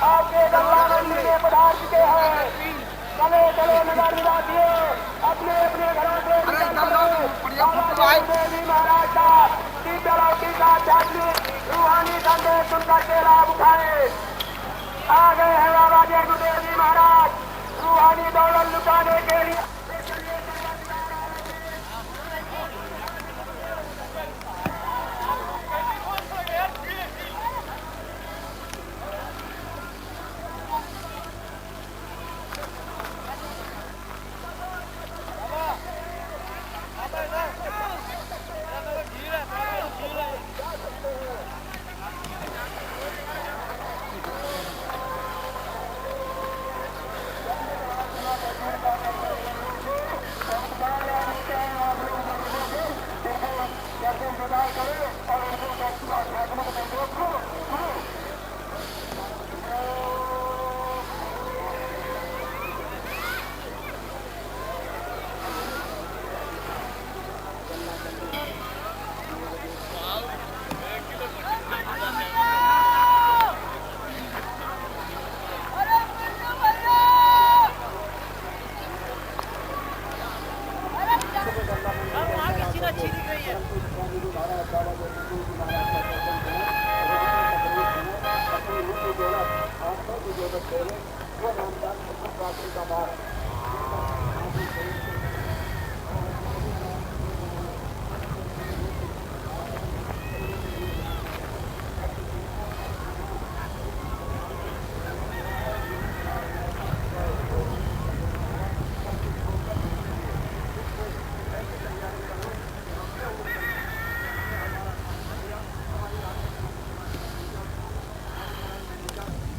आपके गंगा मंदिर में पधार चुके हैं। चलो चलो नगर निवासियों, अपने अपने घरों से निकल करो। बाबा देवी महाराज का शीतलौकी का आध्यात्मिक रूहानी संदेश सुनकर के लाभ उठाए। आ गए हैं बाबा देवी महाराज रूहानी दौलत लुटाने के लिए।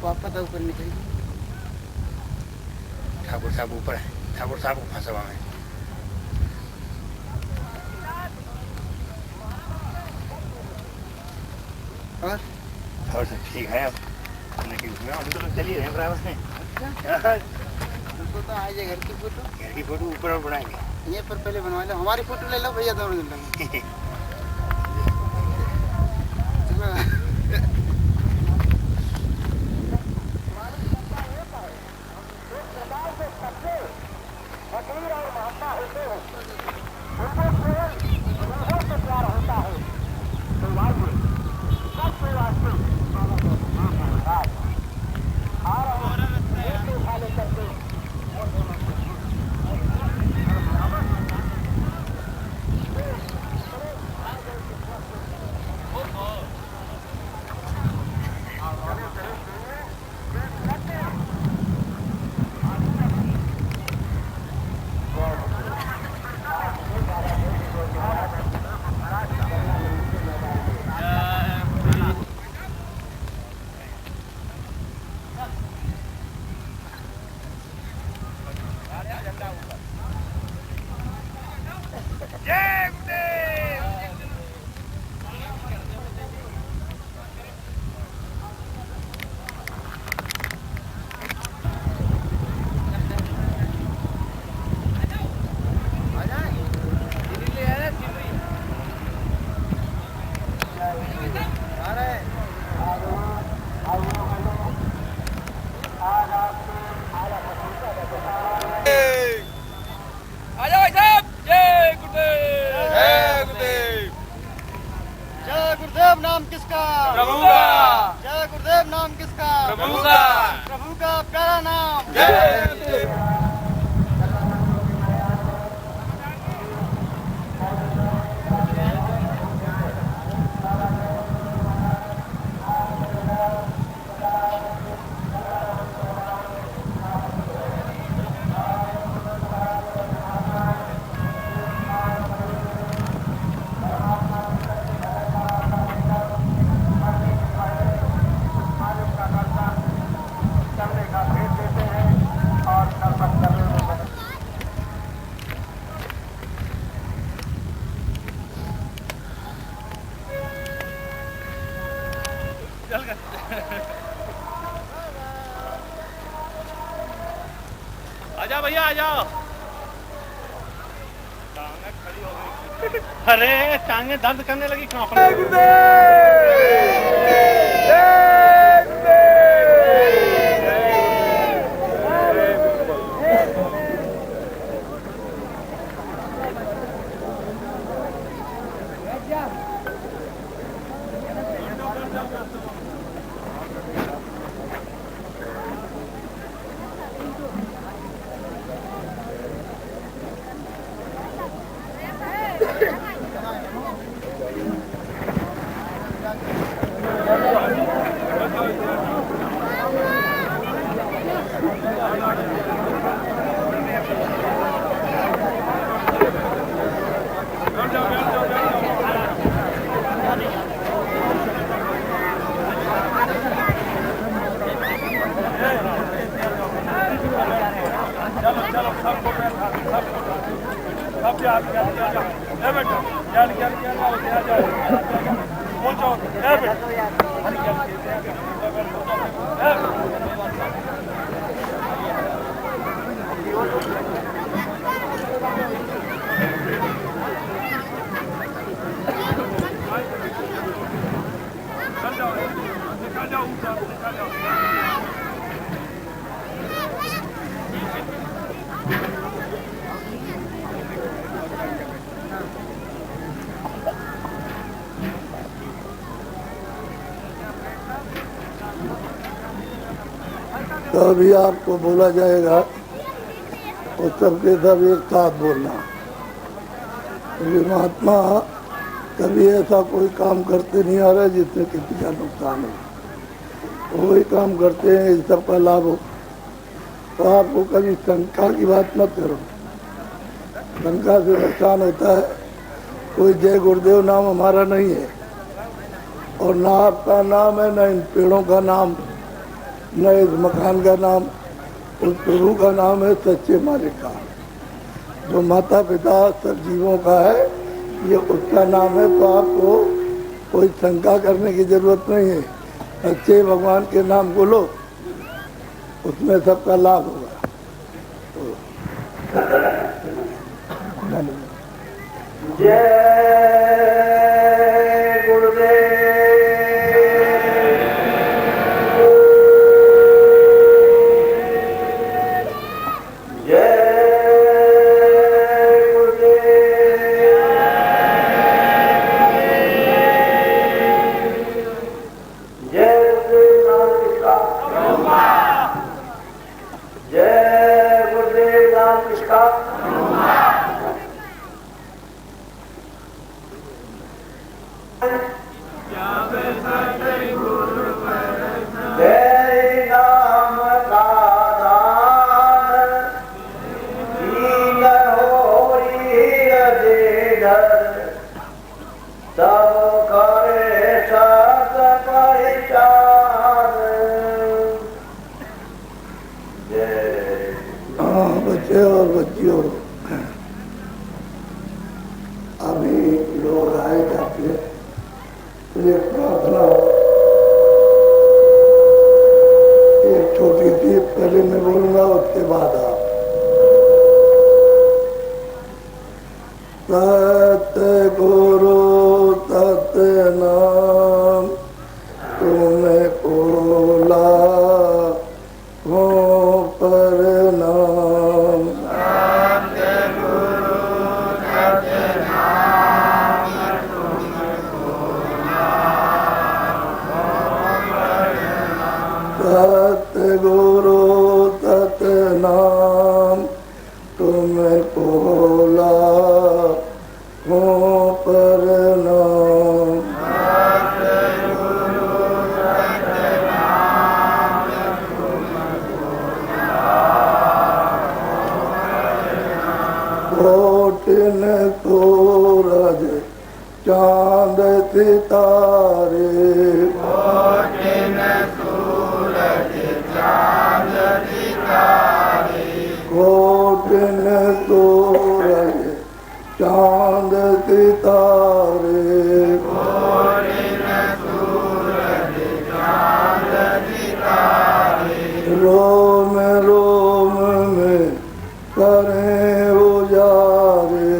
वापस ऊपर निकली। ठाकुर साहब ऊपर है, ठाकुर साहब को फंसा हुआ है। और सब ठीक है अब, लेकिन हम तो चल ही रहे हैं बराबर में। तो आज घर की फोटो, घर की फोटो ऊपर और बनाएंगे। ये पर पहले बनवा लो, हमारी फोटो ले लो भैया, दोनों दिन नाम किसका? प्रभु का। जय गुरुदेव नाम किसका? प्रभु का। प्रभु का प्यारा नाम। जय आजा भैया आ जाओ। टांगे खड़ी हो गई। अरे टांगे दर्द करने लगी कहाँ? तो अभी आपको बोला जाएगा और सबके सब एक साथ बोलना। क्योंकि महात्मा कभी ऐसा कोई काम करते नहीं आ रहा जिससे किसी का नुकसान हो, वही काम करते हैं इस सबका लाभ हो। तो आपको कभी शंका की बात मत करो, शंका से नुकसान होता है। कोई जय गुरुदेव नाम हमारा नहीं है, और ना आपका नाम है, न इन पेड़ों का नाम, न इस मकान का नाम। उस प्रभु का नाम है सच्चे मालिक का, जो माता पिता सब जीवों का है, ये उसका नाम है। तो आपको कोई शंका करने की जरूरत नहीं है। सच्चे भगवान के नाम को लो, उसमें सबका लाभ होगा। जय गुरुदेव। बच्चे और बच्चियों, अभी लोग आए जाते हैं, ये प्रार्थना एक छोटी सी पहले मैं बोलूंगा, उसके बाद आप। सतगुरु सतनाम तुम्हें बोला हो परनाम। सतगुरु सतनाम तुम्हें बोला हो परनाम। कोटिन सूरज चांद सितारे, कोटिन सूरज चांद सितारे, कोटिन सूरज चांद सितारे, कोटिन सूरज चांद सितारे, रोम रोम में करें उजारे,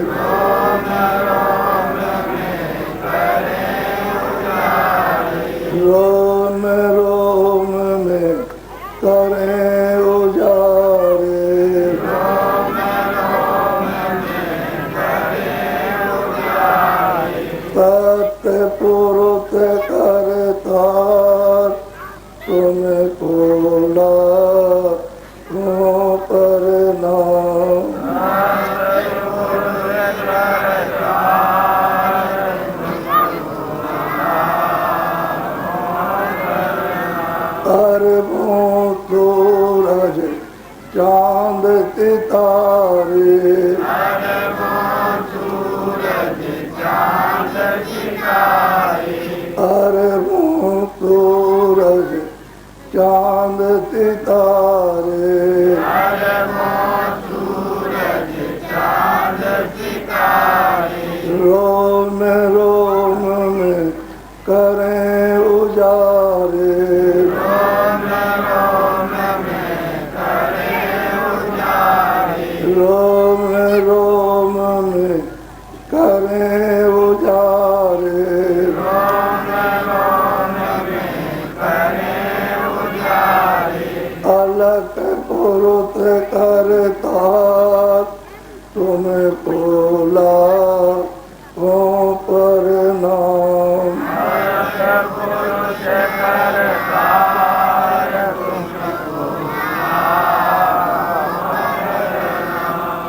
रोम रोम में करें उजारे, रोम रोम में करें उजारे। रोम रोम में करें उजारे, सत्य पुरुष करतार तुम्हें बोला हो परनाम। अरबों सूरज चांद सितारे, अरबों सूरज चांद सितारे, अरबों सूरज चांद सितारे, अरबों सूरज चांद सितारे, रोम रोम रोम रोम में करें उजारे। अलग पुरुष करता तुम्हें बोला वो पर नाम।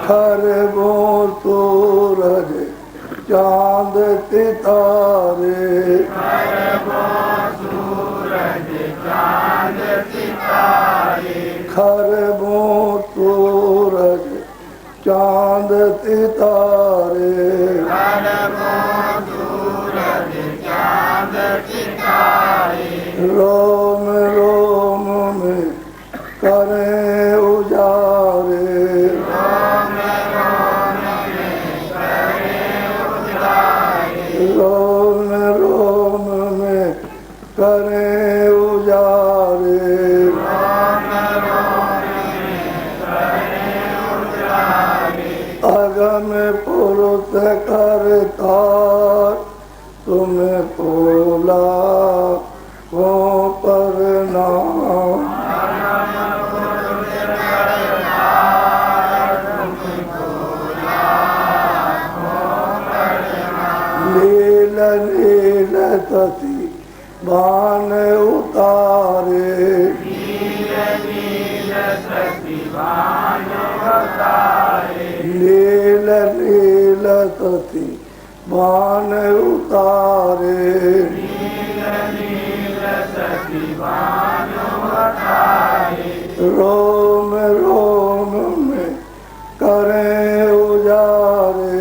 खरबों सूरज चांद सितारे। खरबों सूरज चांद सितारे। रोम रोम में करें उजारे। रोम रोम में करें उजारे। अगम पुरुष करता तुम्हें बोला वो पर नाम। नील नील सती बान उतारे। नील नील सती बान उतारे। रोम रोम में करें उजारे।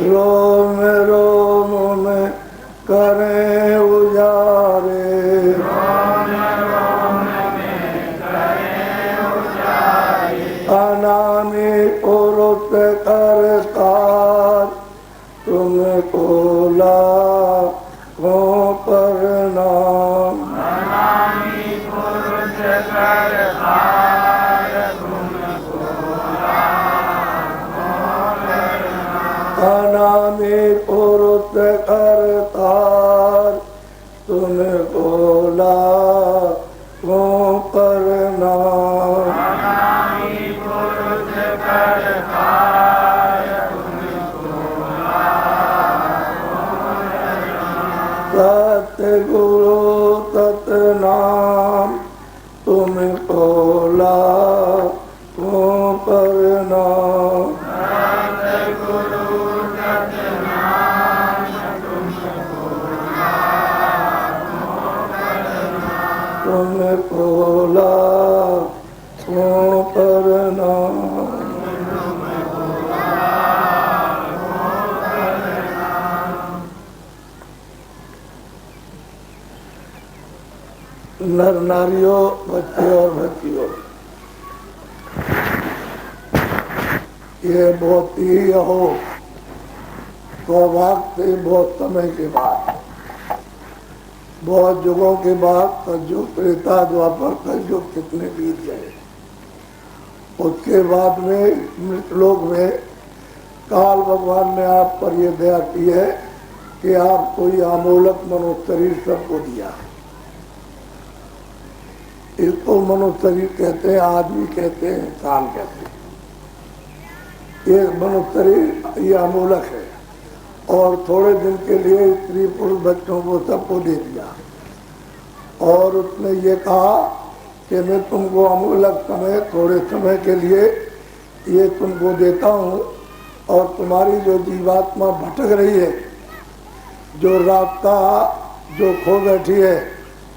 रोम रोम में करें उजारे। अनामी पुरुष करता तुम्हें बोला वो पर नाम। अनामी पुरुष करता तुम्हें बोला वो पर नाम। सतगुरु सतनाम तुम्हें बोला वो पर नाम। तुम्हें बोला वो पर नाम। नर नारियों, बच्चे और बच्चियों, ये बहुत ही हो सौभाग्य से बहुत समय के बाद, बहुत युगों के बाद कलयुग त्रेता द्वापर कलयुग कितने बीत गए, उसके बाद में मृतलोक में काल भगवान ने आप पर यह दया की है कि आपको ये अमोलक मनुष्य शरीर सबको दिया। इसको मनुष्य शरीर कहते हैं, आदमी कहते हैं, इंसान कहते हैं। ये मनुष्य शरीर ये अमोलक है और थोड़े दिन के लिए स्त्री पुरुष बच्चों को सबको दे दिया और उसने ये कहा कि मैं तुमको अमूलक समय, थोड़े समय के लिए ये तुमको देता हूँ और तुम्हारी जो जीवात्मा भटक रही है, जो रास्ता जो खो बैठी है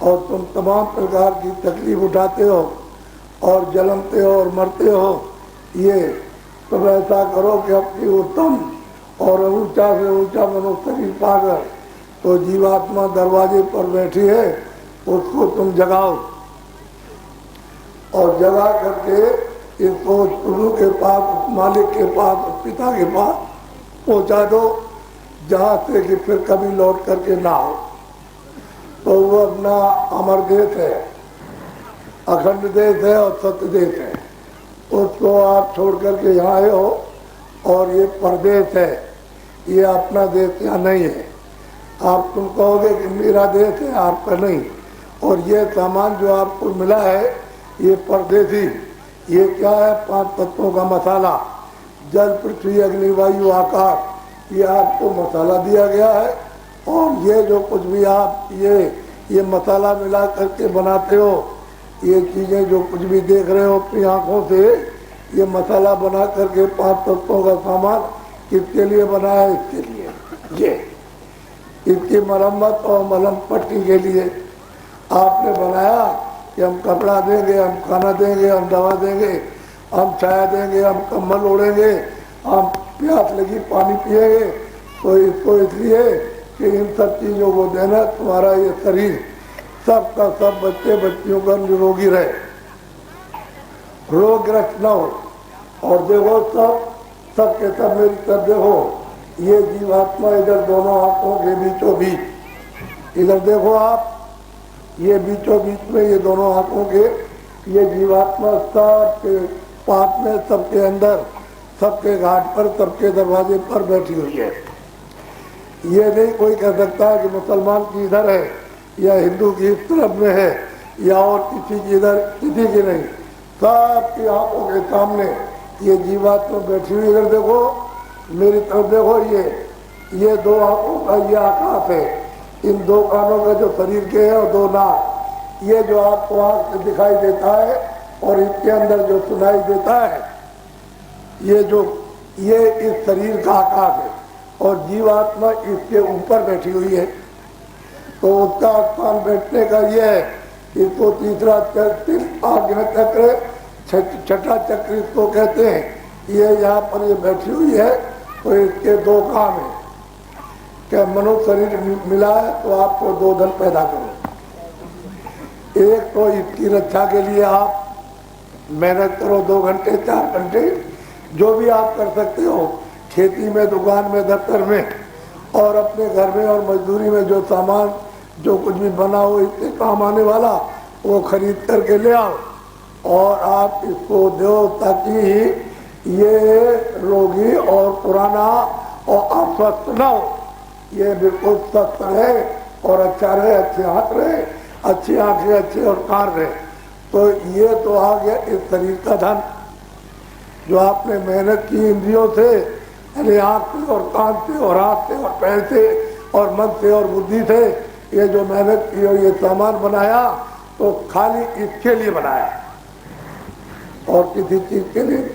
और तुम तमाम प्रकार की तकलीफ उठाते हो और जलमते हो और मरते हो, ये तुम ऐसा करो कि अपनी उत्तम और ऊंचा से ऊंचा मनुष्य शरीर पाकर तो जीवात्मा दरवाजे पर बैठी है, उसको तुम जगाओ और जगा करके इसको प्रभु के पास, मालिक के पास, पिता के पास पहुंचा दो। जहाँ से कि फिर कभी लौट करके ना हो। तो वो अपना अमर देश है, अखंड देश है और सत्य देश है, उसको आप छोड़ करके यहाँ आए हो। और ये परदेश है, ये अपना देश यहाँ नहीं है। आप तुम कहोगे कि मेरा देश है, आपका नहीं। और ये सामान जो आपको मिला है ये परदेसी, ये क्या है? 5 तत्वों का मसाला, जल पृथ्वी अग्नि वायु आकाश, ये आपको मसाला दिया गया है। और ये जो कुछ भी आप ये मसाला मिला करके बनाते हो, ये चीज़ें जो कुछ भी देख रहे हो अपनी आँखों से, ये मसाला बना करके 5 तत्वों का सामान किसके लिए बनाया है? इसके लिए, ये इसकी मरम्मत और मलहम पट्टी के लिए आपने बनाया कि हम कपड़ा देंगे, हम खाना देंगे, हम दवा देंगे, हम छाया देंगे, हम कम्बल ओढ़ेंगे, हम प्यास लगी पानी पिएंगे। तो इसको इसलिए कि इन सब चीज़ों को देना, तुम्हारा ये शरीर सब का सब बच्चे बच्चियों का निरोगी रहे, रोगग्रस्त न हो। और देखो सबके सब मेरी तरफ देखो, ये जीवात्मा इधर दोनों आंखों के बीचों बीच, इधर देखो आप, ये बीचों बीच में ये दोनों आंखों के, ये जीवात्मा सबके पास में, सबके अंदर, सबके घाट पर, सबके दरवाजे पर बैठी हुई है। ये नहीं कोई कह सकता है कि मुसलमान की इधर है या हिंदू की इस तरफ में है या और किसी की इधर, किसी की नहीं। सबकी आंखों के सामने ये जीवात्मा बैठी हुई। इधर देखो, मेरी तरफ देखो, ये 2 आंखों का ये आकाश है, इन 2 कानों का जो शरीर के है और 2 नाक, ये जो आपको आंख से दिखाई देता है और इसके अंदर जो सुनाई देता है, ये इस शरीर का आकाश है। और जीवात्मा इसके ऊपर बैठी हुई है। तो उसका स्थान बैठने का ये है, इसको तीसरा चक्र, आज्ञा चक्र, छठा चक्र इसको कहते हैं। ये यहाँ पर ये बैठी हुई है। तो इसके 2 काम है कि मनुष्य शरीर मिला है तो आपको 2 धन पैदा करो। एक तो इसकी रक्षा के लिए आप मेहनत करो, 2 घंटे 4 घंटे जो भी आप कर सकते हो, खेती में, दुकान में, दफ्तर में, और अपने घर में और मजदूरी में जो सामान जो कुछ भी बना हो इससे काम आने वाला, वो खरीद करके ले आओ और आप इसको दो, ताकि ये रोगी और पुराना और अस्वस्थ न हो, ये बिल्कुल स्वस्थ रहे और अच्छा रहे, अच्छे हाथ रहे, अच्छी आंखें, अच्छे और कान रहे। तो ये तो आ गया इस शरीर का धन जो आपने मेहनत की इंद्रियों से, यानी आँख से और कान से और हाथ से और पैर से और मन से और बुद्धि से, ये जो मेहनत की और ये सामान बनाया, तो खाली इसके लिए बनाया और किसी चीज के लिए।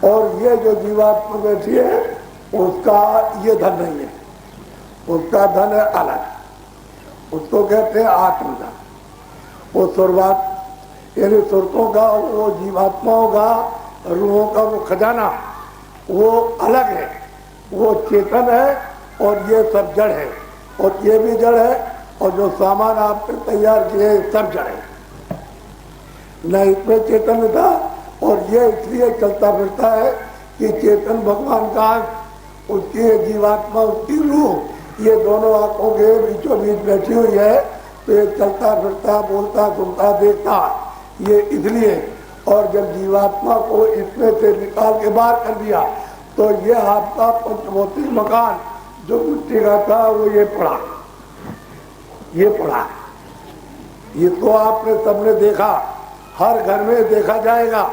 और ये जो जीवात्मा बैठी है उसका ये धन नहीं है, उसका धन है अलग, उसको कहते हैं आत्मधन। वो सुरवात यानी सुरतों का, वो जीवात्माओं का, रूहों का वो खजाना वो अलग है, वो चेतन है और ये सब जड़ है, और ये भी जड़ है, और जो सामान आपने तैयार किए सब जड़ है। न इसमें चेतन था, और ये इसलिए चलता फिरता है कि चेतन भगवान का, उसकी जीवात्मा, उसकी रूह, ये दोनों आंखों के बीचों बीच बैठी हुई है। तो ये चलता फिरता, बोलता, सुनता, देखता, ये इसलिए। और जब जीवात्मा को इसमें से निकाल के बाहर कर दिया, तो ये आपका पंचभौतिक मकान जो मिट्टी का था वो ये पड़ा, ये पड़ा। ये तो आपने सबने देखा, हर घर में देखा जाएगा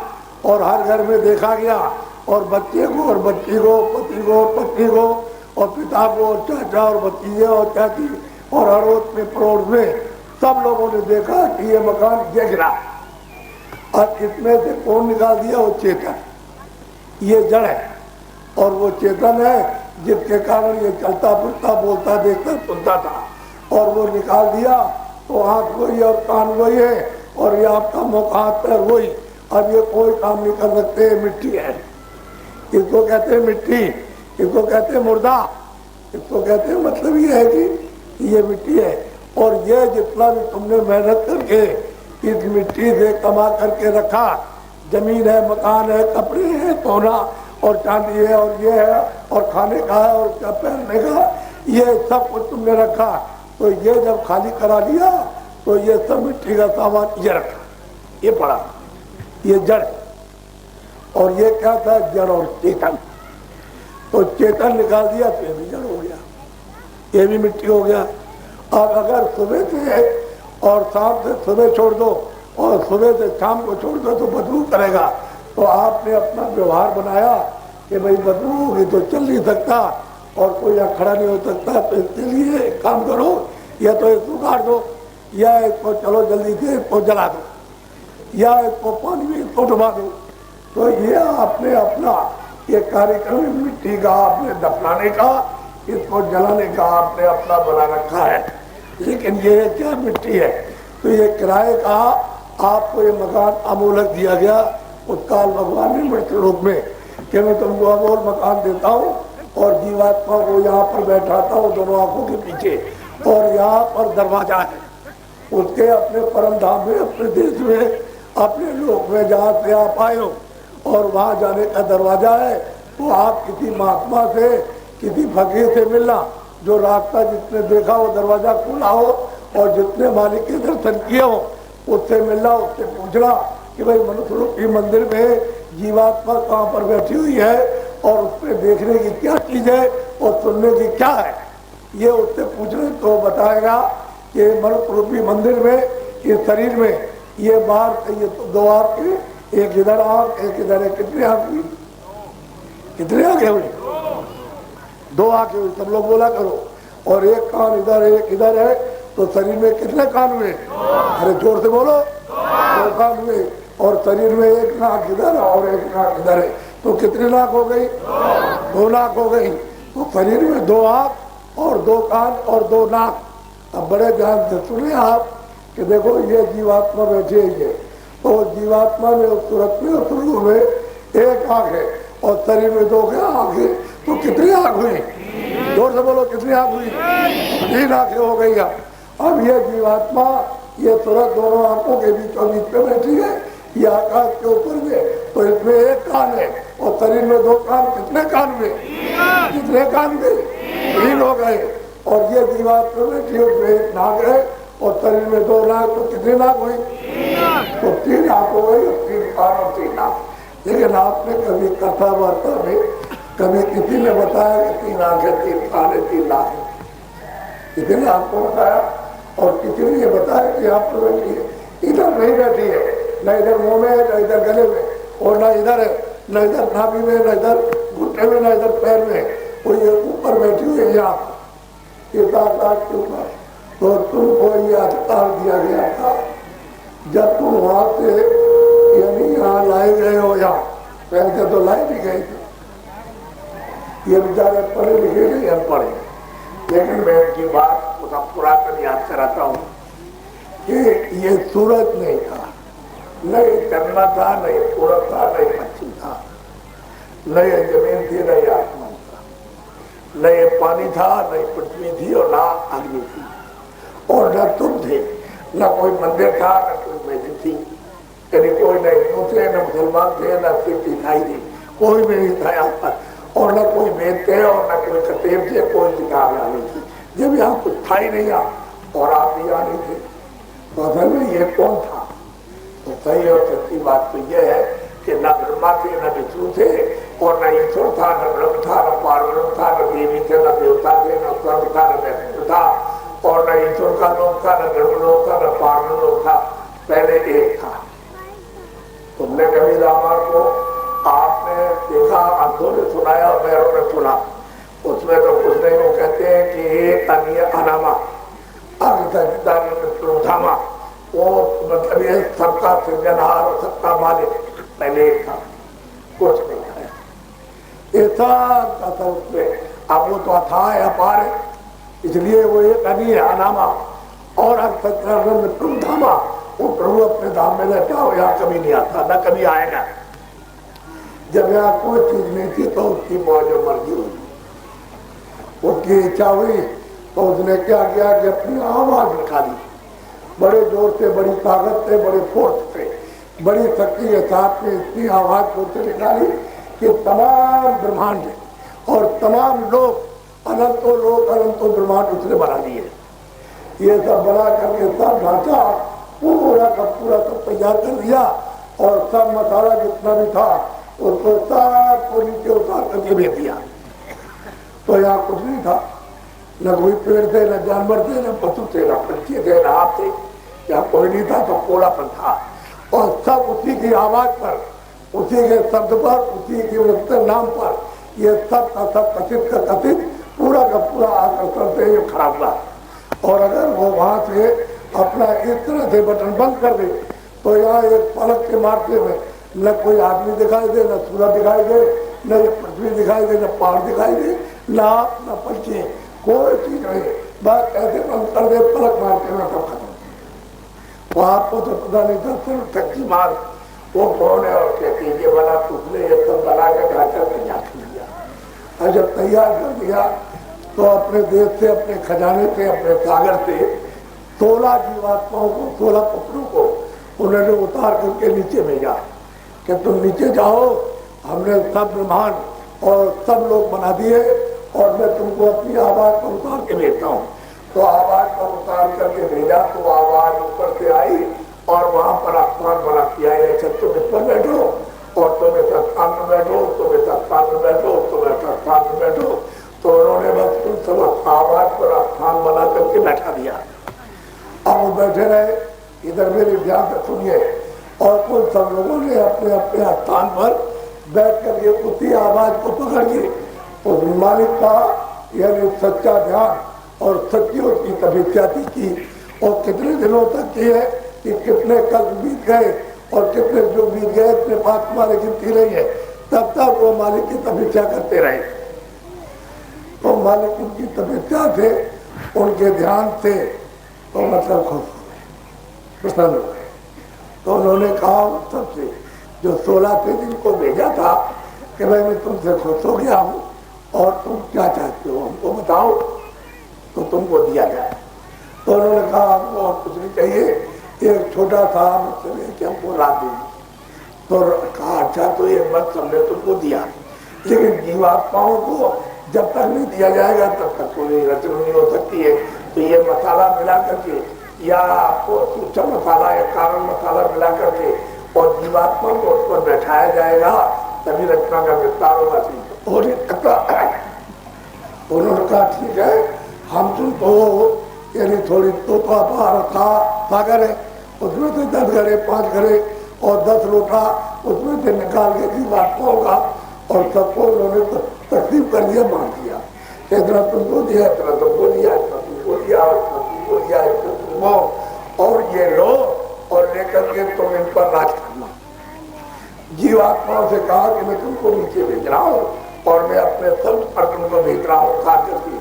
और हर घर में देखा गया, और बच्चे को और बच्ची को, पति को और पत्नी को, और पिता को और चाचा और भतीजे और चाची और अड़ोस में पड़ोस में सब लोगों ने देखा कि ये मकान ये गिरा। और इसमें से कौन निकाल दिया? वो चेतन, ये जड़ है, और वो चेतन है जिसके कारण ये चलता फिरता, बोलता, देखता, सुनता था, और वो निकाल दिया। तो आँख वही और कान वही है, और ये आपका मुख, हाथ, पैर वही। अब ये कोई काम नहीं कर सकते, मिट्टी है, इसको कहते हैं मिट्टी, इसको कहते हैं मुर्दा, इसको कहते हैं, मतलब ये है कि ये मिट्टी है। और ये जितना भी तुमने मेहनत करके इस मिट्टी से कमा करके रखा, जमीन है, मकान है, कपड़े हैं, सोना और चांदी है, और ये है, और खाने का है, और क्या पहनने का, ये सब कुछ तुमने रखा, तो ये जब खाली करा लिया तो ये सब मिट्टी का सामान ये रखा, ये पड़ा, ये जड़, और ये क्या था, जड़ और चेतन। तो चेतन निकाल दिया तो ये भी जड़ हो गया, ये भी मिट्टी हो गया। अब अगर सुबह से और शाम से सुबह छोड़ दो और सुबह से शाम को छोड़ दो तो बदबू करेगा। तो आपने अपना व्यवहार बनाया कि भाई बदबू होगी तो चल नहीं सकता और कोई यहाँ खड़ा नहीं हो सकता, तो इसके लिए एक काम करो, या तो इसको काट दो, या इसको चलो जल्दी से इसको जला दो, या इसको पानी में इसको डुबा दो। तो ये आपने अपना ये कार्यक्रम मिट्टी का आपने दफनाने का, इसको जलाने का आपने अपना बना रखा है। लेकिन ये क्या मिट्टी है, तो ये किराए का आपको ये मकान अमूलक दिया गया उत्काल भगवान ने मृत रूप में कि मैं तुमको अमूल मकान देता हूँ और जीवात्मा को यहाँ पर बैठाता हूँ दोनों आंखों के पीछे, और यहाँ पर दरवाजा है उसके अपने परम धाम में, अपने देश में, अपने लोक में जहाँ से आप आए हो, और वहाँ जाने का दरवाजा है। तो आप किसी महात्मा से, किसी फकीर से मिलना, जो रास्ता जिसने देखा वो दरवाजा खुला हो और जितने मालिक के दर्शन किए हो उससे मिलना, उससे पूछना कि भाई मनुष्य रूपी मंदिर में जीवात्मा कहाँ पर बैठी हुई है और उसमें देखने की क्या चीज है और सुनने की क्या है, ये उससे पूछने तो बताएगा कि मनुष्य रूपी मंदिर में, इस शरीर में, ये बाहर ये तो दो आंखें, एक इधर आंख एक इधर है, कितनी आंख हुई, कितनी आंखें हुई, दो आंखें हुई, सब लोग बोला करो। और एक कान इधर है एक इधर है, तो शरीर में कितने कान हुए, अरे जोर से बोलो, दो कान हुए। और शरीर में एक नाक इधर और एक नाक इधर है, तो कितनी नाक हो गई, दो नाक हो गई। तो शरीर में दो आंख और दो कान और दो नाक। अब बड़े ध्यान से सुने आप कि देखो ये जीवात्मा बैठी है, तो जीवात्मा में उस सूरत में, उस रूप में एक आंख है और शरीर में दो क्या आंख है, तो कितनी आंख हुई, जोर से बोलो कितनी आंख हुई, 3 आंखें हो गई। अब ये जीवात्मा ये सूरत दोनों आंखों के बीचों बीच पे बैठी है, ये आकाश के ऊपर में, तो इसमें एक कान है और शरीर में 2 कान, कितने कान हुए, कितने कान हुए, 3 हो गए। और ये जीवात्मा बैठी है उसमें एक नाक है और शरीर में 2 नाक, तो कितनी नाक हुई, तो 3 आंख हो गई, 3 कान और 3 नाक। लेकिन आपने कभी कथा वार्ता में कभी किसी ने बताया कि 3 आंखें 3 कान है 3 नाक है, किसी ने आपको बताया? और किसी ने ये बताया कि आप तो बैठी है, इधर नहीं बैठी है, न इधर मुंह में है, न इधर गले में, और न इधर है, न इधर नाभि में, न इधर घुटने में, न इधर पैर में, वो ये ऊपर बैठी हुई है यहाँ इस आकाश के ऊपर। तो तुमको ये अधिकार दिया गया था जब तुम वहां से यानी यहाँ लाए गए हो, यहाँ पहले तो लाए भी गए थे, ये बेचारे पढ़े लिखे नहीं अनपढ़े, लेकिन मैं इनकी बात उसका पुरातन याद कराता हूँ कि ये सूरज नहीं था, न ये चंद्रमा था, न ये पूरब था, न ये पश्चिम था, न ये जमीन थी, न ये आसमान था, न ये पानी था, न ये पृथ्वी थी और न अग्नि थी, और न तुम थे, न कोई मंदिर था, न कोई मस्जिद थी, यानी कोई न हिंदू थे, न मुसलमान थे, न सिख ईसाई थे, कोई भी नहीं था यहाँ पर, और न कोई वेद थे और न कोई कतेब थे, कोई किताब यहाँ नहीं थी। जब यहाँ कुछ था ही नहीं यहाँ और आप भी यहाँ नहीं थे, तो असल में ये कौन था? तो सही और सच्ची बात तो यह है कि न ब्रह्मा थे, न विष्णु थे, और न ईश्वर था, न ब्रह्म था, न पार्वती था, न देवी थे, न देवता थे, न स्वर्ग था, न वैकुंठ था, और न ईश्वर का लोक था, न ब्रह्म लोक था, न पार्वती लोक था, पहले एक था। तुमने कभी रामायण को आपने देखा, अंधों ने सुनाया, बैरों ने सुना, उसमें तो कुछ नहीं। वो कहते हैं कि एक अनिय अनामा धामा, वो मतलब ये सबका सृजनहार और सबका मालिक पहले एक था, कुछ नहीं है ऐसा उसमें। अब वो तो अथाह है, अपार है, इसलिए वो एक अनिय अनामा और सत्यानंद धामा, वो प्रभु अपने धाम में रहता हो, यहाँ कभी नहीं आता, न कभी आएगा। जब यहाँ कोई चीज नहीं थी तो उसकी मौज और मर्जी हुई, उसकी इच्छा हुई, तो उसने क्या किया कि अपनी आवाज निकाली, बड़े जोर से, बड़ी ताकत से, बड़े फोर्स से, बड़ी शक्ति के साथ में इतनी आवाज जोर से निकाली कि तमाम ब्रह्मांड और तमाम लोग अनंतो लोक अनंतो ब्रह्मांड उसने बना दिए। ये सब बना करके सब ढांचा पूरा का पूरा सब तैयार कर दिया और सब मसाला जितना भी था उसको सबको नीचे उतार करके भेज दिया। तो यहाँ कुछ नहीं था, न कोई पेड़ थे, न जानवर थे, न पशु थे, न पंछी थे, न आप थे, यहाँ कोई नहीं था। तो कोलापन था और सब उसी की आवाज पर, उसी के शब्द पर, उसी के नाम पर ये सब का सब कथित का कथित पूरा का पूरा आकर्षण से ये खड़ा हुआ। और अगर वो वहां से अपना इस तरह से बटन बंद कर दे तो यहाँ एक पलक के मारते में न कोई आदमी दिखाई दे, न सूरज दिखाई दे, न ये पृथ्वी दिखाई दे, न पहाड़ दिखाई दे, न पंछी, कोई चीज नहीं। बस ऐसे बंद कर दे पलक मारते में सब खत्म। वो आपको तो पता नहीं था, सिर्फ टक्की मार वो कौन है और कहती ये बना तुझने ये सब बना के ढांचा तैयार कर दिया। और जब तैयार कर दिया तो अपने देश से, अपने खजाने से, अपने सागर से 16 जीवात्माओं को, 16 पुत्रों को उन्होंने उतार करके नीचे भेजा कि तुम नीचे जाओ, हमने सब ब्रह्मांड और सब लोग बना दिए और मैं तुमको अपनी आवाज पर उतार के भेजता हूँ। तो आवाज पर उतार करके भेजा तो आवाज ऊपर से आई और वहां पर आसमान बना किया, तुम इस पर बैठो और तुम ऐसा स्थान में बैठो, तुम ऐसा स्थान में बैठो, तुम ऐसा स्थान में बैठो। तो उन्होंने बस तुम सब आवाज पर स्थान बना करके बैठा दिया। अब वो बैठे रहे, इधर मेरे ध्यान से सुनिए। और उन सब लोगों ने अपने अपने स्थान पर बैठ करके उसी आवाज को पकड़ के उस मालिक का यानी सच्चा ध्यान और सच्ची उसकी तपस्या की। और कितने दिनों तक की है कि कितने कल बीत गए और कितने जो बीत गए इतने पाँच तुम्हारे गिनती रही है, तब तक वो मालिक की तपस्या करते रहे। तो मालिक उनकी तपस्या से, उनके ध्यान से तो मतलब खुश हो गए, प्रसन्न हो गए। तो उन्होंने कहा सबसे जो 16 थे जिनको भेजा था कि भाई मैं तुमसे खुश हो गया हूँ और तुम क्या चाहते हो हमको बताओ तो तुमको दिया जाए। तो उन्होंने कहा हमको और कुछ नहीं चाहिए, एक छोटा सा मुझसे लेके हमको ला दीजिए। तो कहा अच्छा तो एक बात हमने तुमको दिया, लेकिन जीवात्माओं को जब तक नहीं दिया जाएगा तब तक कोई रचना नहीं हो सकती है। तो ये मसाला मिला करके या आपको सूचा मसाला या कारण मसाला मिला करके और जीवात्मा को उस पर बैठाया जाएगा तभी रचना का विस्तार होगा। और उन्होंने कहा ठीक है, हम तुमको यानी थोड़ी तोता था सागर है, उसमें से 10 घड़े 5 घड़े और 10 लोटा उसमें से निकाल के जीवात्माओं का और सबको उन्होंने तकसीम कर दिया, बांट दिया। इतना तुमको दिया, इतना तुमको दिया, इतना तुमको दिया, इतना तुमको दिया, इतना तुमको, और ये लो और लेकर के तुम इन पर राज करना। जीवात्माओं से कहा कि मैं तुमको नीचे भेज रहा हूँ और मैं अपने सब पर तुमको भेज रहा हूँ खा करके,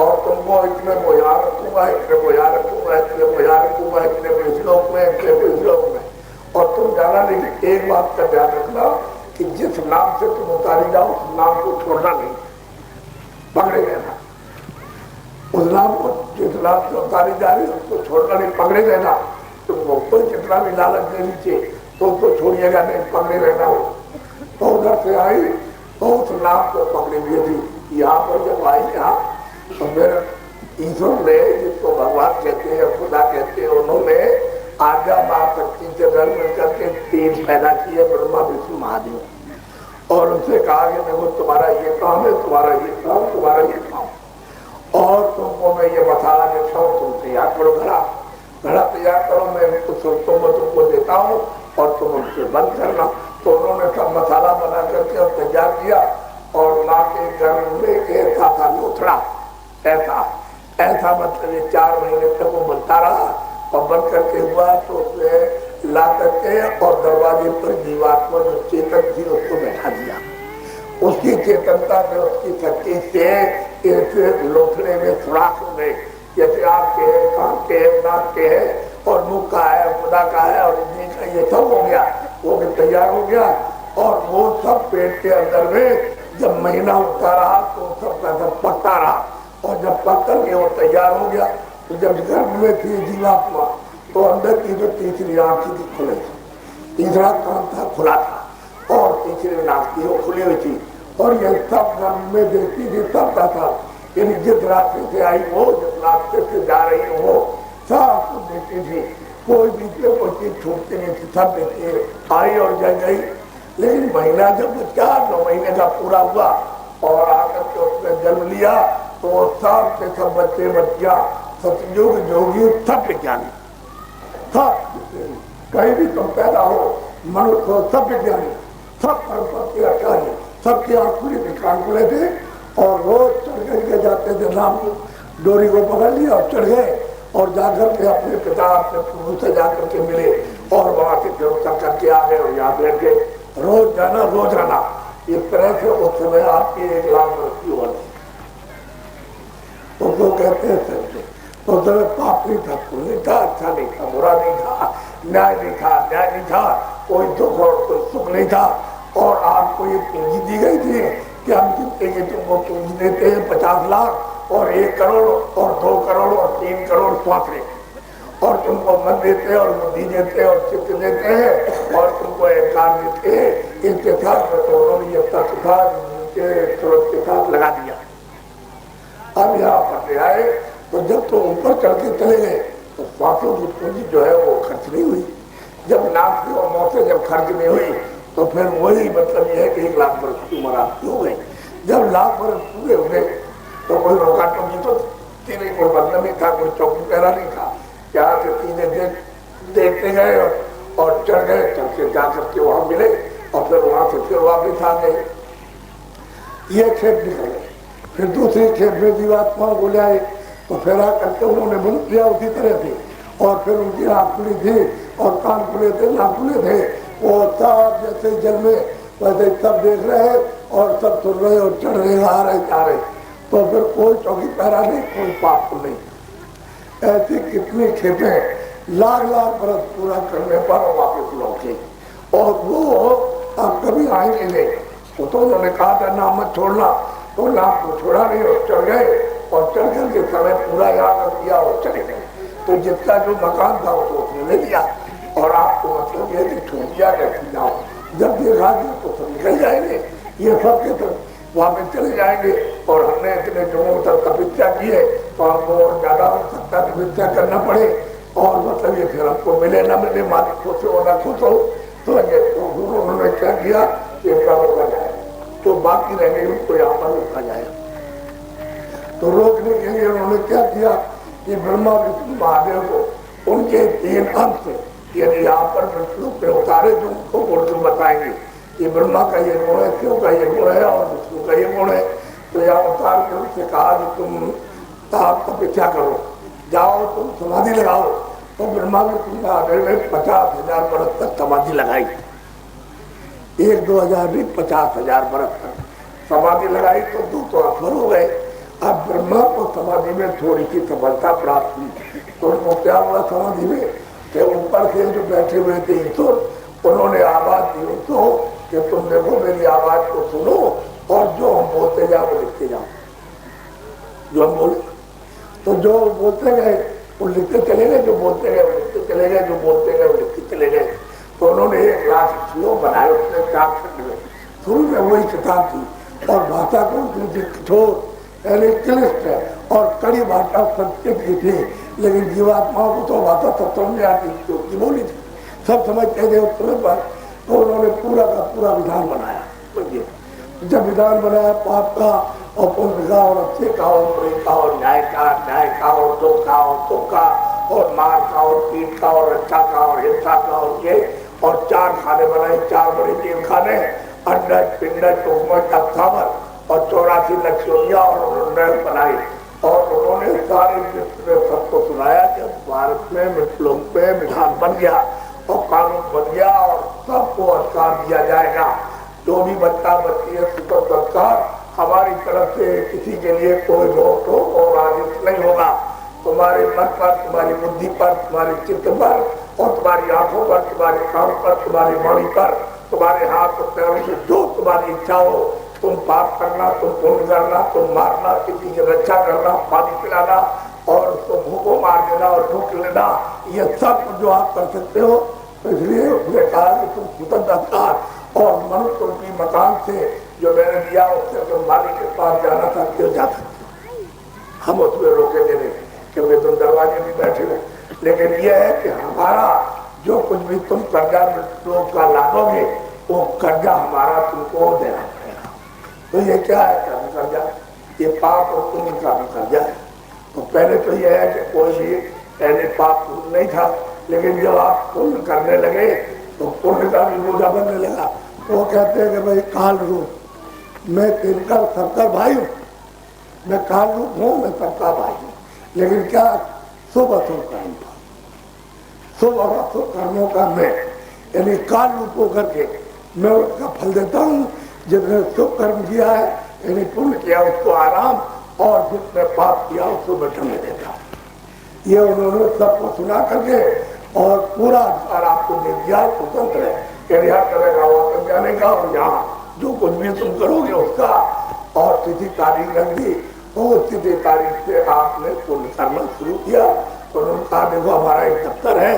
और तुमको इतने बोझा रखूंगा, इतने बोझा रखूंगा, इतने बोझा रखूंगा, इतने श्लोक में, इतने श्लोक में। और तुम जाना नहीं, एक बात का ध्यान रखना कि जिस नाम से तुम उतारी जाओ उस नाम को छोड़ना नहीं, पकड़े रहना। उस नाम को जिस नाम से उतारी जा रही है उसको छोड़ना नहीं, पकड़े रहना। तुमको कोई कितना भी लालच दे नीचे तो उसको छोड़िएगा नहीं, पकड़े रहना हो। तो उधर से आई तो उस नाम को पकड़े हुए थी। यहाँ पर जब आई यहाँ तो मेरे ईश्वर ने, जिसको भगवान कहते हैं खुदा कहते हैं, उन्होंने आज्ञा महाशक्ति से धन मिल करके 3 पैदा किए, ब्रह्मा विष्णु महादेव। और उनसे कहा कि देखो तुम्हारा ये काम है, तुम्हारा ये काम, तुम्हारा ये काम, और तुमको मैं ये मसाला देता हूँ, तुम तैयार करो, घड़ा तैयार करो, मैं तुमको देता हूँ और तुम उनसे बंद करना। तो उन्होंने सब मसाला बना करके और तैयार किया और माँ के घर में ऐसा था लोथड़ा, ऐसा मतलब 4 महीने तक वो बनता रहा और बन करके हुआ तो उसमें ला करके और दरवाजे पर जीवात्मा जो चेतन थी उसको बैठा दिया। उसकी चेतनता में, उसकी शक्ति से इस लोथड़े में सुराख हो गए, जैसे आपके है, कान के है, नाक के है और मुख का है, खुदा का है और ये सब हो गया, वो भी तैयार हो गया। और वो सब पेट के अंदर में जब महीना उठता रहा तो सब का सब पकता रहा, और जब पक करके वो तैयार हो गया तो जब गर्भ में थी जीवात्मा तो अंदर की जो तीसरी आंख थी खुली थी, तीसरा कान था खुला था और तीसरी नाक थी वो खुली हुई थी। और ये सब गर्भ में देखती थी, सब का था यानी जिस रास्ते से आई वो, जिस रास्ते से जा रही हो सब कुछ देती थी, कोई बीच में कोई चीज छूटती नहीं थी, सब देती आई और जा गई। लेकिन महीना जब 4-9 महीने का पूरा हुआ और आकर के उसने जन्म लिया तो सब के सब बच्चे बच्चियां सतयुग जोगी सब विज्ञानी, सब कहीं भी तुम पैदा हो मनुष्य हो, सब विज्ञानी, सब परमपति आचार्य, सबके आंखुली विकान खुले थे और रोज चढ़ करके जाते थे, राम डोरी को पकड़ लिया और चढ़ गए और जाकर के अपने पिता अपने प्रभु से जाकर के मिले और वहां से फिर उतर करके आ गए और यहाँ बैठ गए। रोज जाना रोज आना, इस तरह से उस समय आपकी 1 लाख वर्ष की उम्र थी। तो कहते हैं सर तो समय पाप नहीं था, पुण्य नहीं था, अच्छा नहीं था, बुरा नहीं था, न्याय नहीं था, न्याय नहीं था, कोई दुख और कोई सुख नहीं था। और आपको ये पूंजी दी गई थी कि हम जितने तुमको पूंजी देते हैं 50 लाख और 1 करोड़ और 2 करोड़ और 3 करोड़ स्वास्थ्य, और तुमको मन देते हैं और बुद्धि देते हैं और चित्त देते हैं और तुमको अहंकार देते हैं। इनके साथ तो उन्होंने ये तत्व के स्रोत के साथ लगा दिया। अब यहाँ पर आए तो जब तो ऊपर चढ़ के चले गए तो श्वासों की पूंजी जो है वो खर्च नहीं हुई। जब नाक की और मौतें जब खर्च नहीं हुई तो फिर वही मतलब ये है कि 1 लाख वर्ष की उम्र आपकी हो गई। जब लाख वर्ष पूरे हुए तो कोई रोका टोकी तो तीन, कोई बदला नहीं था, कोई चौकी पहरा नहीं था। यहाँ से सीधे देखते गए और चढ़ गए, चढ़ के जाकर के वहां मिले और फिर वहां से फिर वापिस आ गए। ये खेप निकल गए, फिर दूसरी खेप में जीवात्माओं को ले आए तो फिर आकर के उन्होंने बंद किया उसी तरह से, और फिर उनकी आँख खुली थी और कान खुले थे, नाक खुले थे, वो सब जैसे जल में वैसे सब देख रहे और सब सुन रहे और चढ़ रहे, आ रहे, जा रहे। तो फिर कोई चौकी पहरा नहीं, कोई पाप नहीं। ऐसी कितनी खेपें लाख बरस पूरा करने पर वापस लौटे और वो अब कभी आएंगे नहीं। तो उन्होंने कहा था नाम मत छोड़ना, तो नाम को छोड़ा नहीं और चढ़ गए और चढ़ कर के समय पूरा याद रख दिया और चले गए। तो जितना जो मकान था वो तो उसने ले लिया और आपको मतलब ये छोड़ दिया कैसे जाओ। जब देखा तो सब निकल जाएंगे, ये सब के तो वहां पे चले जाएंगे। और हमने इतने जुनून तक तपस्या की है तो हमको और ज्यादा हो सकता तपस्या करना पड़े और मतलब ये फिर हमको मिले ना मिले, मालिक खुश हो ना खुश हो। तो गुरु उन्होंने क्या किया कि रोका जाए, तो बाकी रहेंगे उनको यहाँ पर रोका जाए। तो रोकने के लिए उन्होंने क्या किया कि ब्रह्मा विष्णु महादेव को उनके 3 अंश यानी यहाँ पर विष्णु पे उतारे जो उनको उर्दू बताएंगे कि ब्रह्मा का ये गुण है, शिव का ये गुण है और विष्णु का ये गुण है। तो यहाँ उतार के उनसे कहा कि तुम आप तपस्या करो, जाओ तुम समाधि लगाओ। तो ब्रह्मा विष्णु महादेव ने 50,000 बरस तक समाधि लगाई, 1-2 हजार भी 50,000 बरस तक समाधि लगाई। तो 2 अक्षर हो गए। अब ब्रह्मा को समाधि में थोड़ी सी सफलता प्राप्त हुई तो उनको क्या हुआ समाधि में कि ऊपर से जो बैठे हुए थे ईश्वर उन्होंने आवाज दी उनको कि तुम देखो मेरी आवाज को सुनो और जो हम बोलते जाओ वो लिखते जाओ। जो हम बोले तो जो बोलते गए वो लिखते चले गए, जो बोलते गए वो लिखते चले गए, जो बोलते गए वो लिखते चले गए। तो उन्होंने 1 लाख श्लोक बनाए उसने 4 खंड में। शुरू में वही किताब थी और भाषा को कठोर क्लिष्ट है और कड़ी भाषा संस्कृत की थी, लेकिन जीवात्माओं को तो भाषा सब समझ में आती क्योंकि बोली थी, सब समझते थे उस समय पर। तो उन्होंने पूरा का पूरा विधान बनाया। जब विधान बनाया पाप का और पुण्य का और अच्छे का और बुरे का और न्याय का और दुख का और सुख का और मार का और पीठ का और रक्षा का और हिंसा का और ये और 4 खाने बनाए, 4 बड़े 3 खाने, अंडज पिंडज उपमज अस्थावर और 84 लक्ष्योनिया और उन्होंने बनाई। और उन्होंने सारे विश्व में सबको सुनाया कि भारत में लोक में विधान बन गया और कानून बन गया और सबको अधिकार दिया जाएगा। जो भी बच्चा बच्ची है सुपर संस्कार हमारी तरफ से किसी के लिए कोई रोक टोक और आदेश नहीं होगा। तुम्हारे मन पर, तुम्हारी बुद्धि पर, तुम्हारे चित्त पर और तुम्हारी आंखों पर, तुम्हारे कान पर, तुम्हारी वाणी पर, तुम्हारे हाथ और पैरों से जो तुम्हारी इच्छा हो, तुम पाप करना, तुम पुण्य करना, तुम मारना, किसी की रक्षा करना, पानी पिलाना और उसको भूखों मार देना और भूख लेना, ये सब जो आप कर सकते हो। तो इसलिए उसने कहा कि तुम स्वतंत्र अधिकार और मनुष्य की मकान से जो मैंने दिया उससे तुम मालिक के पास जाना चाहते हो जा सकते हो। हम उसमें रोकेंगे नहीं क्योंकि तुम दरवाजे में बैठे हो। लेकिन यह है कि हमारा जो कुछ भी तुम कर्जा लोग का लादोगे वो कर्जा हमारा तुमको देना पड़ेगा। तो ये क्या है कर्जा? ये पाप और पुण्य का भी कर्जा है। तो पहले तो यह है कि कोई भी पहले पाप नहीं था, लेकिन जब आप पुण्य करने लगे तो पुण्य का भी बोझा बनने लगा। वो कहते हैं कि भाई काल रूप, मैं तिनकर सबका भाई हूँ, मैं काल रूप हूँ, मैं सबका भाई हूँ। लेकिन क्या शुभ अशुभ कर्म, शुभ और अशुभ कर्मों का मैं यानी काल रूप होकर के मैं उसका फल देता हूँ। जिसने शुभ कर्म किया है यानी पुण्य किया उसको आराम, और जिसने पाप किया उसको बैठने देता हूँ। ये उन्होंने सबको सुना करके और पूरा अधिकार आपको दे दिया, स्वतंत्र है कि यहाँ करेगा वहाँ जाने का, और यहाँ जो कुछ भी तुम करोगे उसका। और तिथि तारीख रख दी तो उस तिथि तारीख से आपने पुण्य करना शुरू किया। तो उन्होंने कहा देखो हमारा एक दफ्तर है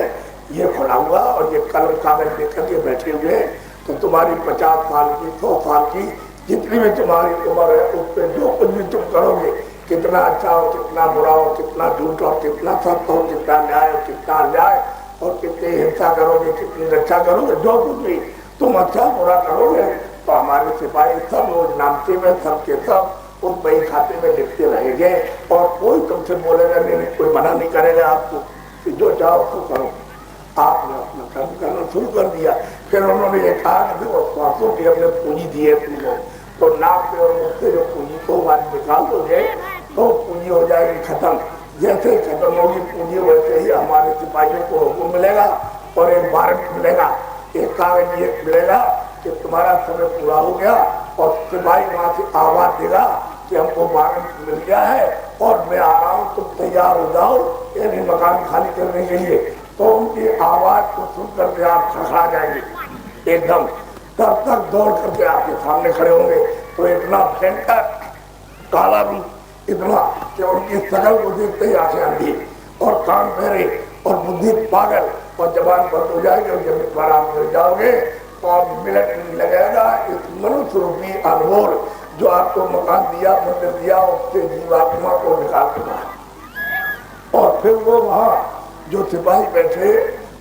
ये खुला हुआ, और ये कलम कागज लेकर के बैठे हुए, तो तुम्हारी 50 साल की 100 साल की जितनी भी तुम्हारी उम्र है उस पर जो कुछ भी तुम करोगे, कितना अच्छा हो, कितना बुरा हो, कितना झूठ हो, कितना सत्य हो, कितना न्याय हो, कितना अन्याय, और कितनी हिंसा करोगे, कितनी रक्षा करोगे, जो कुछ भी तुम अच्छा बुरा करोगे तो हमारे सिपाही सब रोज नामते में सबके सब उस बही खाते में लिखते रहेंगे। और कोई तुमसे बोलेगा नहीं, कोई मना नहीं करेगा आपको कि जो चाहो तो करो। आपने अपना कर्म करना शुरू कर दिया। फिर उन्होंने ये कहा कि देखो स्वास्थों की हमने पूंजी दी है तुमको, तो नाक पे और मुख से जो पूंजी को आज निकाल दोगे तो पूंजी हो जाएगी खत्म। जैसे ही खत्म होगी पूंजी वैसे ही हमारे सिपाहियों को हुक्म मिलेगा और एक वारंट मिलेगा, एक कागज ये मिलेगा कि तुम्हारा समय पूरा हो गया, और सिपाही वहां से आवाज देगा कि हमको वारंट मिल गया है और मैं आ रहा हूँ, तुम तैयार हो जाओ यानी मकान खाली करने के लिए। तो उनकी आवाज को सुन करके आप खड़खड़ा जाएंगे एकदम, तब तक दौड़ करके आपके सामने खड़े होंगे। तो इतना भयंकर काला रूप, इतना कि उनकी शकल को देखते ही आंखें अंधी और कान बहरे और बुद्धि पागल और जबान बंद हो जाएगी। और जब एक बार आप मिल जाओगे तो आप मिलट नहीं लगेगा। इस मनुष्य रूपी अनमोल जो आपको मकान दिया, मंदिर दिया, उससे जीवात्मा को निकाल देना। और फिर वो वहाँ जो सिपाही बैठे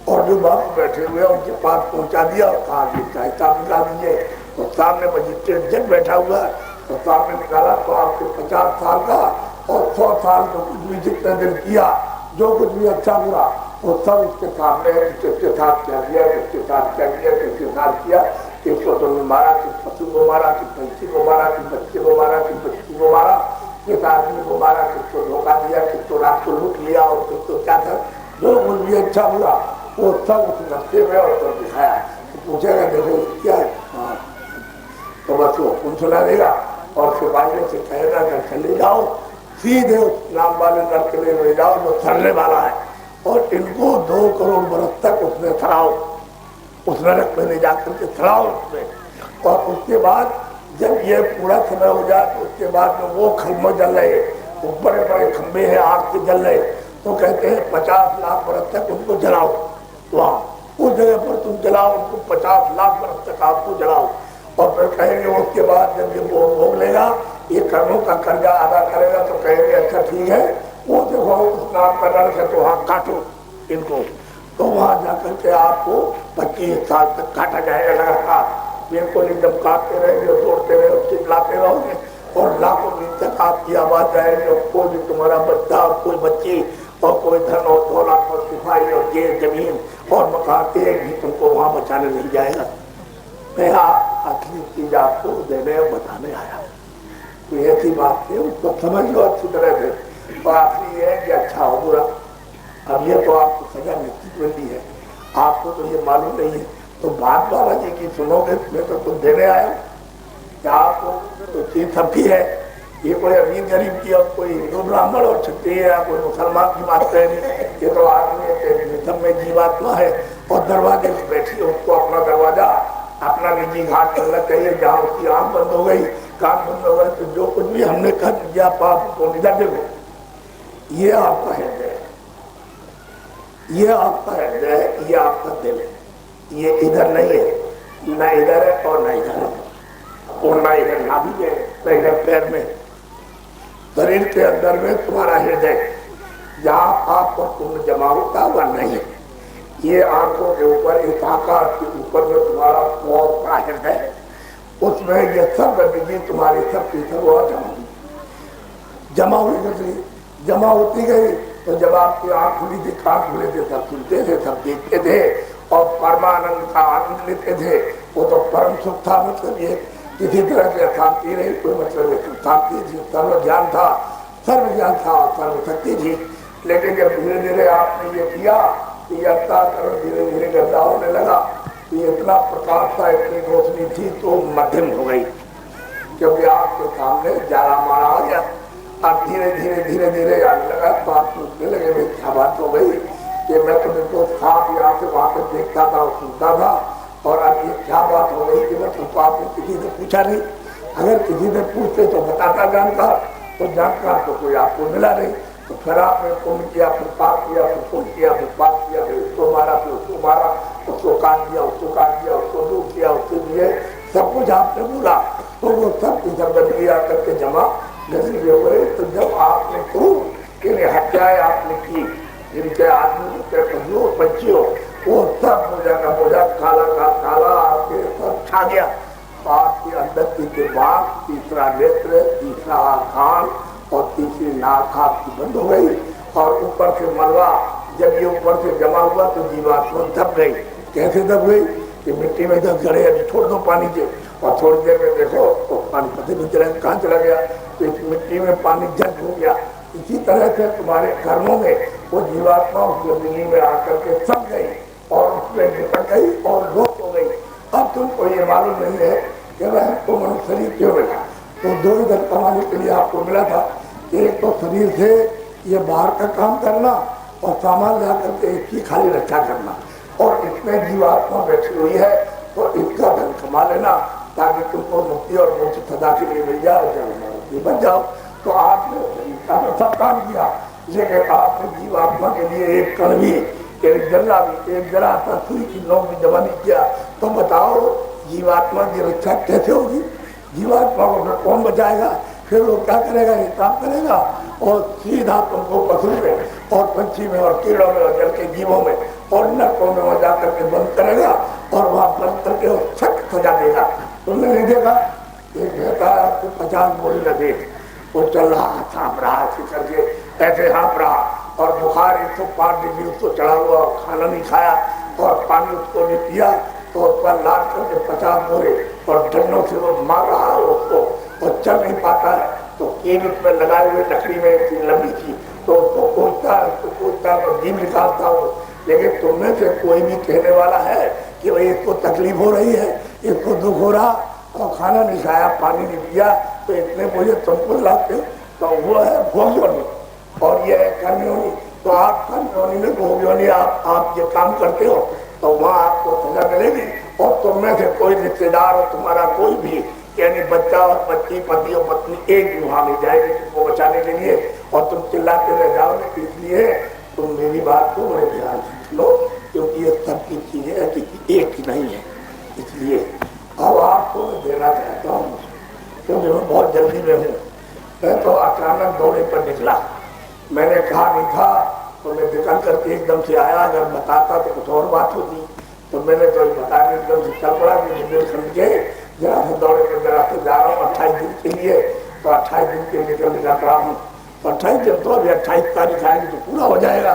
और जो बाबू बैठे हुए उनके पास पहुंचा दिया और कहा कि हिसाब निकाल दीजिए। तो सामने मजिस्ट्रेट जज बैठा हुआ है, तो सामने निकाला तो आपके 50 साल का और 100 साल का कुछ भी जितने दिन किया, जो कुछ भी अच्छा हुआ वो सब उसके सामने है। किसके साथ क्या किया, किसके साथ क्या किया, किसके साथ किया, किसको तुमने मारा, किस पशु को मारा, किस पंछी को मारा, किस बच्चे को मारा, किस बच्ची को मारा, किस आदमी को मारा, किसको धोखा दिया, किसको रात को लूट लिया और किसको क्या था, जो कुछ भी अच्छा हुआ वो सब उस रस्ते में और सब दिखाया। तो पूछेगा देखो क्या है, तो बस वो खून सुना देगा और सिपाहियों से कहेगा कि चले जाओ सीधे उस नाम वाले नर के लिए ले जाओ जो सड़ने वाला है, और इनको 2 करोड़ बरस तक उसमें सड़ाओ, उस नरक में ले जाकर के सड़ाओ उसमें। और उसके बाद जब ये पूरा समय हो जाए तो उसके बाद में वो खम्भे जल रहे, वो बड़े बड़े खम्भे हैं आग के जल रहे, तो कहते हैं 50 लाख बरस तक उनको जलाओ, वहाँ उस जगह पर तुम जलाओ उनको, 50 लाख बरस तक आपको जलाओ। और फिर कहेंगे उसके बाद जब ये भोग लेगा, ये कर्मों का कर्जा अदा करेगा, तो कहेंगे अच्छा ठीक है, वो देखो उस नाम का नरक है तो वहाँ काटो इनको। तो वहाँ जाकर के आपको 25 साल तक काटा जाएगा लगातार। बिल्कुल एकदम काटते रहेंगे, तोड़ते रहेंगे, चिल्लाते रहोगे और लाखों दिन तक आपकी आवाज आएगी। और कोई भी तुम्हारा बच्चा और कोई बच्ची और कोई धन और दौलत और सिपाही और ये जमीन और मकान एक भी तुमको वहाँ बचाने नहीं जाएगा। मैं असली चीज आपको देने और बताने आया। तो ऐसी बात है, उसको समझ लो अच्छी तरह से। तो आखिरी ये है कि अच्छा हो बुरा, अब ये तो आपको सजा निश्चित मिली है, आपको तो ये मालूम नहीं है। तो बात बाबा जी की सुनोगे, मैं तो तुम देने आया क्या आपको तो चीज सबकी है। ये कोई अमीर गरीब की और कोई हिंदू ब्राह्मण और क्षत्रिय या कोई मुसलमान की बात है नहीं, ये तो आदमी सब में जीवात्मा है। और दरवाजे में बैठी है, उसको अपना दरवाजा अपना निजी घाट करना चाहिए। जहाँ उसकी आंख बंद हो गई, कान बंद हो गए, तो जो कुछ भी हमने कर दिया पाप को निजा देखो, ये आपका हृदय, ये आपका हृदय, ये आपका दिल है, ये इधर नहीं है, ना इधर है और ना इधर है, और ना इधर नाभि में, ना इधर पैर में, शरीर के अंदर में तुम्हारा हृदय, जहाँ पाप और पुण्य जमा होता वह नहीं। ये आंखों के ऊपर, इस आकार के ऊपर में तुम्हारा बहुत का हृदय है, उसमें ये सब गंदगी तुम्हारी सब की सब जमा हुई गई, जमा होती गई। तो जब आपकी आंख खुली थी, कान खुले थे, सब सुनते थे, सब देखते थे और परमानंद का आनंद लेते थे। वो तो परम सुख था, मतलब ये किसी तरह से शांति नहीं, कोई मतलब शांति थी, सर्व ज्ञान था, सर्व ज्ञान था, सर्व शक्ति थी। लेकिन जब धीरे धीरे आपने ये किया, धीरे धीरे गंदा होने लगा, तो इतना प्रकाश था, इतनी रोशनी थी, तो मध्यम हो गई, क्योंकि आपके सामने जाला मारा आ गया। अब धीरे धीरे धीरे धीरे आने लगा, तो आप सोचने लगे भाई क्या बात हो गई कि मैं तुम्हें तो साफ यहाँ से वहां पर देखता था और सुनता था, और अब ये क्या बात हो गई कि मैं तुमको आपने किसी से पूछा नहीं। अगर किसी से पूछते तो बताता जानकार, तो जानकार तो कोई आपको मिला नहीं। तो फिर आपने पुण्य किया, फिर पाप किया, फिर पुण्य किया, फिर पाप किया, फिर उसको मारा, फिर उसको मारा, उसको काट दिया, उसको काट दिया, उसको डूब किया, उसके लिए सब कुछ आपने बोला। तो वो सब की सब गंदगी आकर के जमा गंदगी हो गई। तो जब आपने खूब इन हत्याएं आपने की, जिनके आदमी के पशुओं पंछियों, वो सब बोझा का बोझा, काला का काला आपके सब छा गया। तो आपके अंदर की दिमाग, तीसरा नेत्र, तीसरा कान और तीसरी नाक आपकी बंद हो गई। और ऊपर से मलबा जब ये ऊपर से जमा हुआ तो जीवात्मा दब गई। कैसे दब गई कि मिट्टी में जब गड़े, अभी छोड़ दो पानी से, और थोड़ी देर में देखो तो पानी पता नहीं चला कहाँ चला गया, तो इस मिट्टी में पानी जट हो गया। इसी तरह से तुम्हारे कर्मों में वो जीवात्मा उस जमीनी में आकर के सब गई और उसमें निपट गई और लोप हो गई। अब तुमको ये मालूम नहीं है कि वह तो मनुष्य शरीर क्यों मिला। तो दो इधर कमाने के लिए आपको मिला था, एक तो शरीर से ये बाहर का काम करना और सामान ला करके इसकी खाली रक्षा करना, और इसमें जीवात्मा बैठी हुई है तो इसका धन कमा लेना ताकि तुमको मुक्ति और मोक्ष सदा के लिए मिल जाए, जब बच जाओ। तो आपने सब काम किया, लेकिन आपने जीवात्मा के लिए एक कण भी, एक जल्ला भी, एक जरा सा सुई की नोक भी जमा नहीं किया। तो बताओ जीवात्मा की रक्षा कैसे होगी? जीवात्मा को फिर कौन बचाएगा? फिर वो क्या करेगा? हिसाब करेगा और सीधा तुमको पशु में और पंछी में और कीड़ों में और जल के जीवों में और नरकों में वहाँ जाकर के बंद करेगा और वहाँ बंद करके वो सख्त सजा देगा। तुमने नहीं देखा? एक कहता है आपको 50 गोली लगे, वो चल रहा हाँप रहा ऐसे करके, ऐसे हाँप रहा, और बुखार 105 डिग्री उसको चढ़ा हुआ, खाना नहीं खाया और पानी उसको नहीं पिया, तो उस पर लाद करके 50 बोरे और डंडों से वो मार रहा है उसको, और चल नहीं पाता है। तो केन उसमें लगाए हुए लकड़ी में लंबी थी, तो उसको पूछता तो जीव निकालता हूँ। लेकिन तुमने से कोई भी कहने वाला है कि भाई इसको तकलीफ हो रही है, इसको दुख हो रहा, और खाना नहीं खाया, पानी नहीं पिया, तो इतने मुझे तुमको लाते हो। तो वो है भोगयोनी और ये है कर्मयोनी। तो आप कर्मयोनी में भोगयोनी आप ये काम करते हो तो वहाँ आपको सजा मिलेगी। और तुमने से कोई रिश्तेदार और तुम्हारा कोई भी, यानी बच्चा और बच्ची, पति और पत्नी एक भी वहाँ मिल जाएगी तुमको बचाने के लिए, और तुम चिल्लाते रह जाओगे। इसलिए तुम मेरी बात को बड़े ध्यान से सुनो, क्योंकि ये सब की चीजें एक ही नहीं है। इसलिए अब आपको देना चाहता हूँ, क्योंकि मैं बहुत जल्दी में हूँ। मैं तो अचानक दौड़े पर निकला, मैंने कहा नहीं था, तो मैं निकल करके एकदम से आया। अगर बताता तो कुछ और बात होती, तो मैंने तो बताने एकदम से चल पड़ा कि मुझे समझे जरा से दौड़े के जरा से जा रहा हूँ 28 दिन के लिए। तो 28 दिन के निकल रहा हूँ, तो 28 दिन तो अभी 28 तारीख आएगी तो पूरा हो जाएगा।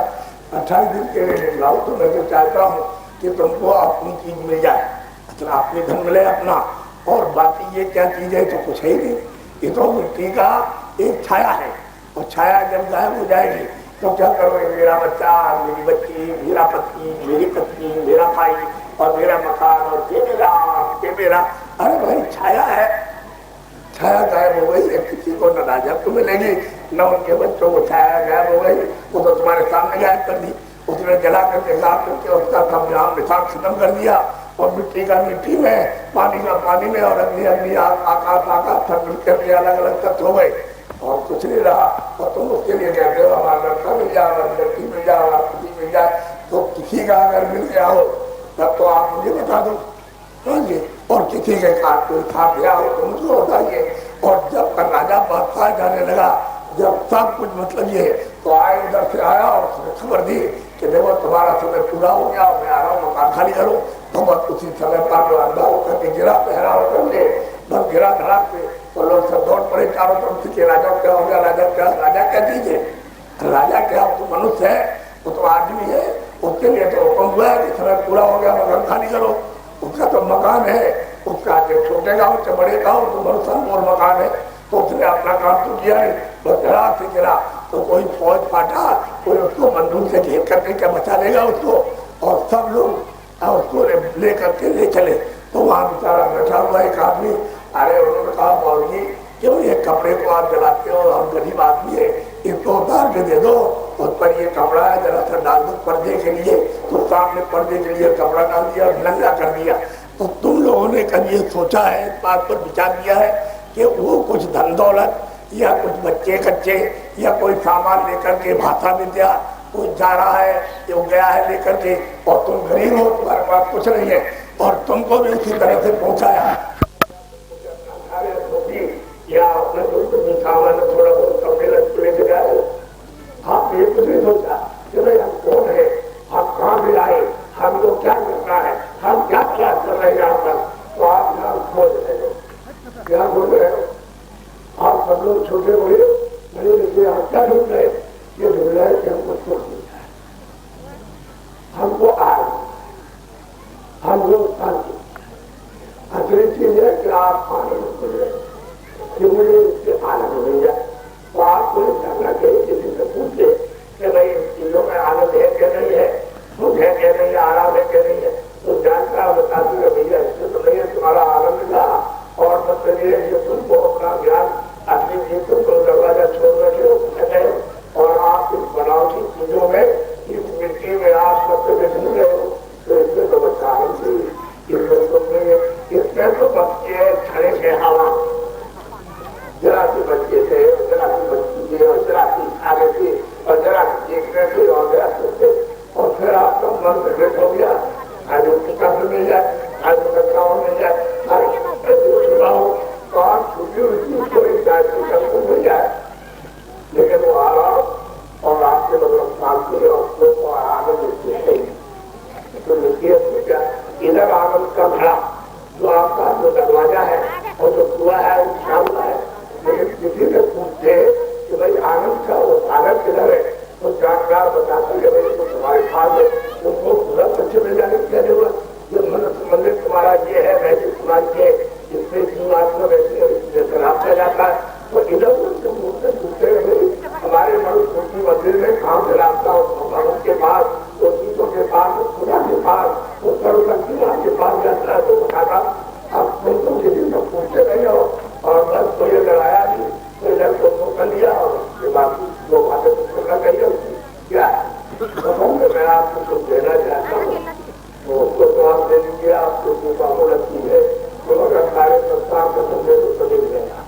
28 दिन के लिए निकला हूँ, तो मैं तो चाहता हूँ कि तुमको अपनी चीज मिल जाए, अच्छा अपनी धन मिले अपना, और बाकी ये क्या चीज है तो कुछ है ही नहीं। ये तो मिट्टी का एक छाया है, और छाया जब गायब हो जाएगी तो क्या करोगे? मेरा बच्चा, मेरी बच्ची, मेरा पति, मेरी पत्नी, मेरा भाई और मेरा मकान और ये मेरा। अरे भाई छाया है, छाया गायब हो गई, किसी को न राजा को मिलेगी न उनके बच्चों को। छाया गायब हो गई, वो तो तुम्हारे सामने गायब कर दी, उसने जला करके साफ करके उसका सब यहाँ निशान खत्म कर दिया। और मिट्टी का मिट्टी में, पानी का पानी में, और अग्नि अग्नि, आकाश आकाश, सब मिल करके अलग अलग तत्व हो गए और कुछ नहीं रहा। और तुम उसके लिए कहते हो हमारा लड़का मिल जाए, हमारी लड़की मिल जाए, हमारा पति मिल जाए। तो किसी का अगर मिल गया हो तब तो आप मुझे बता दो, समझिए, और किसी के साथ कोई खा गया हो तो मुझको बताइए। और जब राजा बादशाह जाने लगा, जब सब कुछ मतलब ये है तो आए, इधर से आया और उसने खबर दी कि देखो तुम्हारा समय पूरा हो गया, मैं आ रहा हूँ, मकान खाली करो। तो बस उसी समय पर जो अंधा होकर के गिरा, पहराव करके बस गिरा धड़ाक पे, तो लोग सब दौड़ पड़े चारों तरफ से कि राजा क्या हो गया, राजा क्या, राजा क्या दीजिए, राजा क्या, वो तो मनुष्य है, वो तो आदमी है, उसके लिए तो हुक्म हुआ है कि समय पूरा हो गया, मकान खाली करो। उसका तो मकान है, उसका छोटे गाँव से बड़े गाँव तो मनुष्य और मकान है, तो उसने अपना काम तो किया नहीं, बस धड़ाक से गिरा। तो कोई फौज फाटा, कोई उसको बंदूक से घेर करके क्या बचा लेगा उसको, और सब लोग उसको ले करके ले चले। तो वहाँ बेचारा बैठा हुआ एक आदमी, अरे उन्होंने कहा मौलवी क्यों ये कपड़े को आप जलाते हो, हम गरीब आदमी है, इसको उतार के दे दो, उस पर ये कपड़ा है जरा सा डाल दो पर्दे के लिए। तो सामने पर्दे के लिए कपड़ा डाल दिया, नंगा कर दिया। तो तुम लोगों ने कभी ये सोचा है, इस बात पर विचार किया है कि वो कुछ धन दौलत या कुछ बच्चे कच्चे या कोई सामान लेकर के, भाषा विद्या कोई जा रहा है, जो गया है लेकर के, और तुम गरीब हो, तुम्हारे पास कुछ नहीं है, और तुमको भी उसी तरह से पहुंचाया या अपने जो सामान थोड़ा बहुत कपड़े लेके जाए। आपने ये कुछ नहीं सोचा कि भाई हम कौन है, हम कहाँ से आए, हमको क्या करना है, हम क्या क्या कर रहे हैं यहाँ पर। तो आप यहाँ खोज रहे हो, क्या बोल रहे हो आप सब लोग, छोटे बड़े बड़े लिखे, आप क्या ढूंढ रहे, ये ढूंढ रहे कि हमको सुख मिल जाए, हमको आए, हम लोग शांति। असली चीज है कि आप आनंद मिल रहे कि मुझे इससे आनंद मिल जाए। तो आपको जानना चाहिए, किसी से पूछे कि भाई चीजों में आनंद है क्या नहीं है, सुख है क्या नहीं है, आराम है क्या नहीं है, तो जानकार बता दूंगा भैया इससे तो नहीं है तुम्हारा आनंद का, और मतलब ये तुमको अपना ज्ञान अपनी जीतों को दरवाजा छोड़ रखे हो, और आप इस बनावटी चीजों में, इस मिट्टी में आप मतलब ढूंढ रहे हो, तो इसमें तो बच्चा आनंद चाहिए। इसमें तो बच्चे छड़े से हवा, जरा सी बच्चे थे, जरा सी बच्ची थी, और जरा सी खाने थी, और जरा सी देखने थे, और जरा थे, और फिर आपका मन प्रकट हो गया, आज उसकी कब्र मिल जाए, आज उसका काम मिल जाए, तो आप छुट्टी हुई कोई कब्र मिल जाए, लेकिन वो आराम और आपके मतलब शांति और आनंद है। तो देखिए क्या इधर आनंद का भरा जो आपका जो दरवाजा है और जो कुआ है वो सामना है, लेकिन किसी से पूछते कि भाई आनंद का वो सागर किधर है, तो जानकार बताते हैं भाई तो तुम्हारे पास है, तुमको पूरा बच्चे मिल जाने की क्या जरूरत, जो मंदिर तुम्हारा ये है, वैसे तुम्हारी ये, जिससे जीवात्मा वैसे खराब किया जाता है। तो इधर उधर मुझसे पूछते हैं हमारे मनुष्य मंदिर में काम चलाता हूँ, भगवान के पास, तो चीजों के पास, खुदा के पास, तो सर्वशक्तिमान के पास जाता है, तो बताता आप तुम किसी से पूछते नहीं हो, और बस कोई अगर आया नहीं तो इधर को कर लिया, और उसके बाद वो बातें तो करना चाहिए क्या है। मैं आपको कुछ देना चाहता हूँ, तो उसको तो आप दे दीजिए, आपको जो बाबू लगती है, तो अगर सारे संस्थान का समझे तो सभी मिलेगा।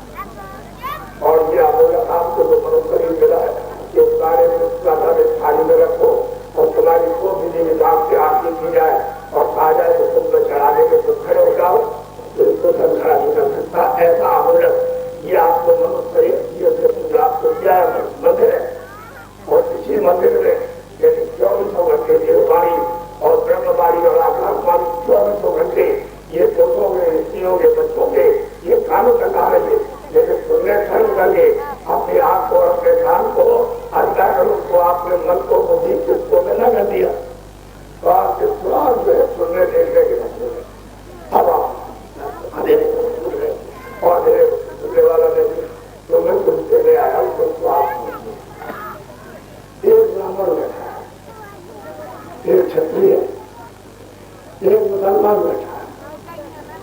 और ये आपको जो मनुष्य मिला है, ये सारे थाली में रखो, और तुम्हारी को विधि विधान से आरती की जाए, और आ जाए तो तुम में चढ़ाने के तुम खड़े हो जाओ, तो इसको संसार नहीं कर सकता। ऐसा आमूलक ये आपको मनुष्य ये आपको दिया है मंदिर है, और इसी मंदिर में यदि 24 घंटे देववाणी और ब्रह्मवाणी और आकाशवाणी 24 घंटे ये पुरुषों के, स्त्रियों के, बच्चों के ये कानों का कार्य है, लेकिन सुनने खर्च करके अपने आँख को, अपने कान को, अंतःकरण को, अपने मन को, बुद्धि को में न कर दिया, तो आपके स्वाद जो है सुनने देखने के बच्चे अब आप अंधेरे और अंधेरे सुनने वाला नहीं, तो मैं कुछ देने आया हूँ, तो स्वाद एक ब्राह्मण बैठा है, एक क्षत्रिय, एक मुसलमान बैठा है,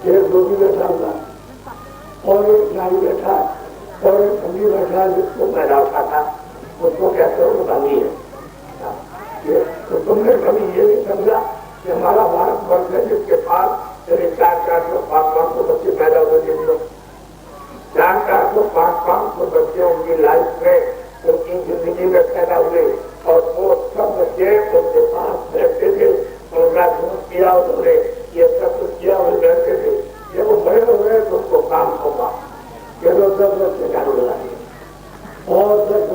एक रोगी बैठा हुआ, और एक नाई बैठा, और एक भंगी बैठा है जिसको मैदा उठाता, उसको कहते हो भंगी है। तो तुमने कभी ये नहीं समझा कि हमारा भारत वर्ष है जिसके पास 400-400, 500 बच्चे पैदा होते हैं, 400-400, 500 बच्चे उनकी लाइफ में, उनकी जिंदगी में पैदा हुए, और वो सब बच्चे उनके पास बैठते थे, उनका दूध किया उन्होंने, ये सब कुछ किया उन्हें बैठते थे। ये वो बड़े हुए तो उनको काम होगा, ये लोग 10 बच्चे का लगे, और 10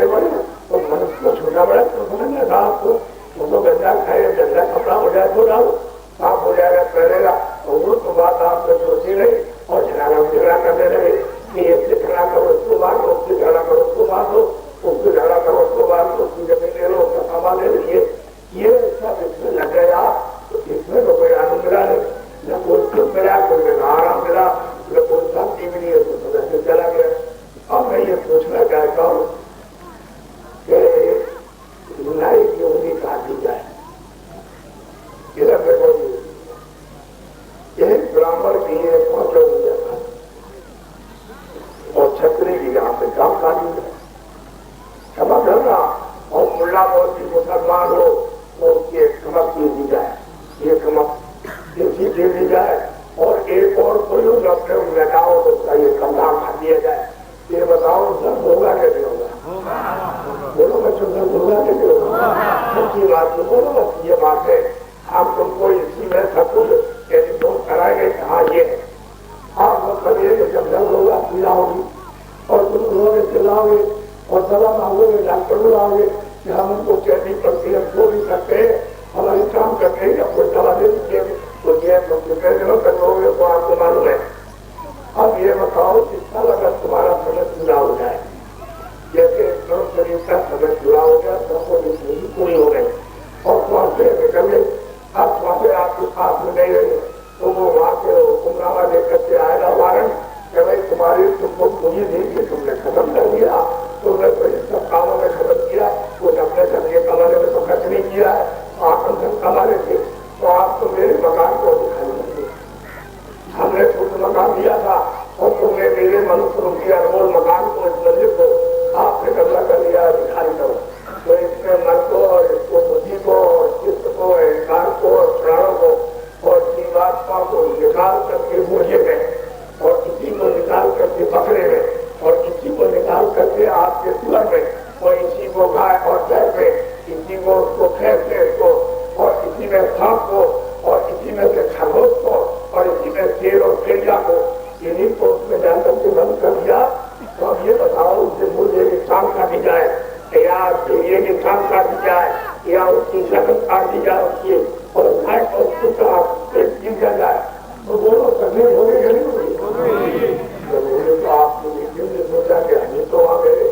बड़े बड़े तो मनुष्य को छोटा बड़ा तो समझ लगा आपको वो तो गंदा खाए गंदा कपड़ा हो जाए तो डालो साफ हो जाएगा पहनेगा तो वो तो बात आपने सोची नहीं और झगड़ा करने लगे कि इससे झगड़ा करो उसको मार दो उससे झगड़ा करो उसको मार दो उसको झगड़ा करो उसको मार दो उसकी जमीन ले लो उसका सामान ले लीजिए ये सब इसमें लग गया तो इसमें तो कोई आनंद मिला नहीं न कोई सुख मिला कोई आराम मिला न कोई शांति मिली है तो वैसे चला गया। अब मैं ये पूछना चाहता हूँ कि बुराई की उंगली काटी जाए इधर देखो एक ब्राह्मण की ये पहुंचो मुझे और छत्री की यहाँ पे काम काटी जाए क्षमा करना और मुल्ला बहुत ही मुसलमान हो तो उसकी क्षमा दी जाए ये क्षमा दे दी जाए और एक और कोई अपने लगाओ तो उसका ये कमरा खा दिया जाए ये बताओ सब होगा कैसे होगा बोलो बच्चों सब होगा कैसे होगा सच्ची बात तो बोलो बस ये बात है आप तुमको इसी में सब कुछ यदि तो कराएंगे कहा ये आप लोग करिए जब जब होगा पीड़ा होगी और तुम रोगे चिल्लाओगे और सलाह मांगोगे डॉक्टर बुलाओगे कि हम उनको कहनी पड़ती है सो नहीं सकते हमारी काम करते हैं या कोई दवा दे दीजिए तो ये करोगे तो आपको मालूम है। अब ये बताओ कितना लगा तुम्हारा समय पूरा हो जाए जैसे शरीर का समय पूरा हो गया सबको जिंदगी पूरी हो गई और वहां से निकल गई अब वहां से आपके पास में नहीं रही तो वो वहां से हुक्मनामा लेकर के आएगा वारंट कि भाई तुम्हारी तुमको पूरी दी कि तुमने खत्म कर दिया तुमने तो इन सब कामों में खत्म किया कुछ अपने सब्जी कमाने में तो खर्च नहीं किया है आप कमाने थे तो आप तो मेरे मकान को दिखाई देंगे हमने खुद मकान दिया था और तुमने मेरे मनुष्य रूपी अनमोल मकान को इस मंदिर को आपने कब्जा कर लिया दिखाई करो तो इसमें मन को और इसको बुद्धि को और चित्त को अहंकार को और प्राणों को और जीवात्मा को निकाल करके मुझे में और किसी को निकाल करके पकड़े में और किसी को निकाल करके आपके सुलभ में और इसी को गाय और गाय में इसी को उसको खेत में इसको और इसी में सांप को और इसी में से खरगोश को और इसी में शेर और चिड़िया को इन्हीं को उसमें डालकर के बंद कर दिया तो अब ये बताओ उससे मुझे इंसान काटी जाए या भेड़िए की इंसान काटी जाए या उसकी शकल काट दी जाए उसकी और गाय को उसका पेट गिर जाए तो दोनों तकलीफ होगी कि नहीं होगी तो आपने ने सोचा कि हमें तो आ गए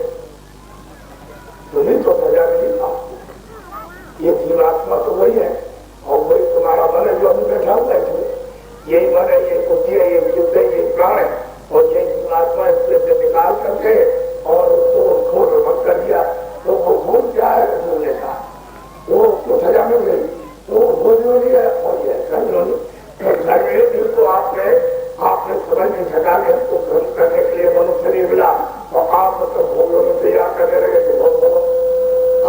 तुम्हें तो सजा नहीं आपको ये जीवात्मा तो वही है और वही तुम्हारा मन है जो अभी बैठा हुआ है यही मन है ये बुद्धि है ये विद्युत है ये प्राण है और ये जीवात्मा इससे निकाल करके और उसको घोर मत कर दिया तो वो घोर क्या है घूमने का वो उसको सजा मिल गई तो वो घोर नहीं है और ये घर दिल को आपने समझ नहीं सका कि उसको ग्रहण करने के लिए मनुष्य नहीं मिला और आप मतलब भोगों में तैयार करने लगे कि भोग बोलो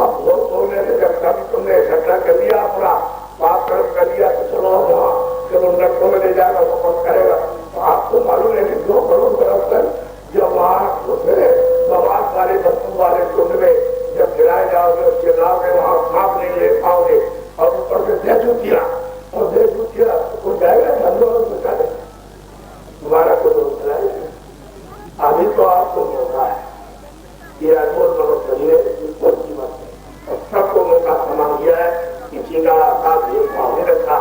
अब भोग बोलने से जब कभी तुमने इकट्ठा कर दिया अपना पाप कर्म कर दिया तो चलो वहाँ जब उन रखों में ले जाएगा वो कौन करेगा तो आपको मालूम है कि 2 करोड़ बरस तक जब वहाँ दूसरे समाज वाले बच्चों वाले कुंड में जब गिराए जाओगे चिल्लाओगे वहाँ सांप नहीं ले पाओगे और ऊपर से दे चुकिया और दे चुकिया तो जाएगा धंधों में चले तुम्हारा को दोष चलाएगा अभी तो आपको मौका है ये अनमोल मनुष्य है इसको कीमत है और सबको मौका समा दिया है किसी का आकाश भेदभाव नहीं रखा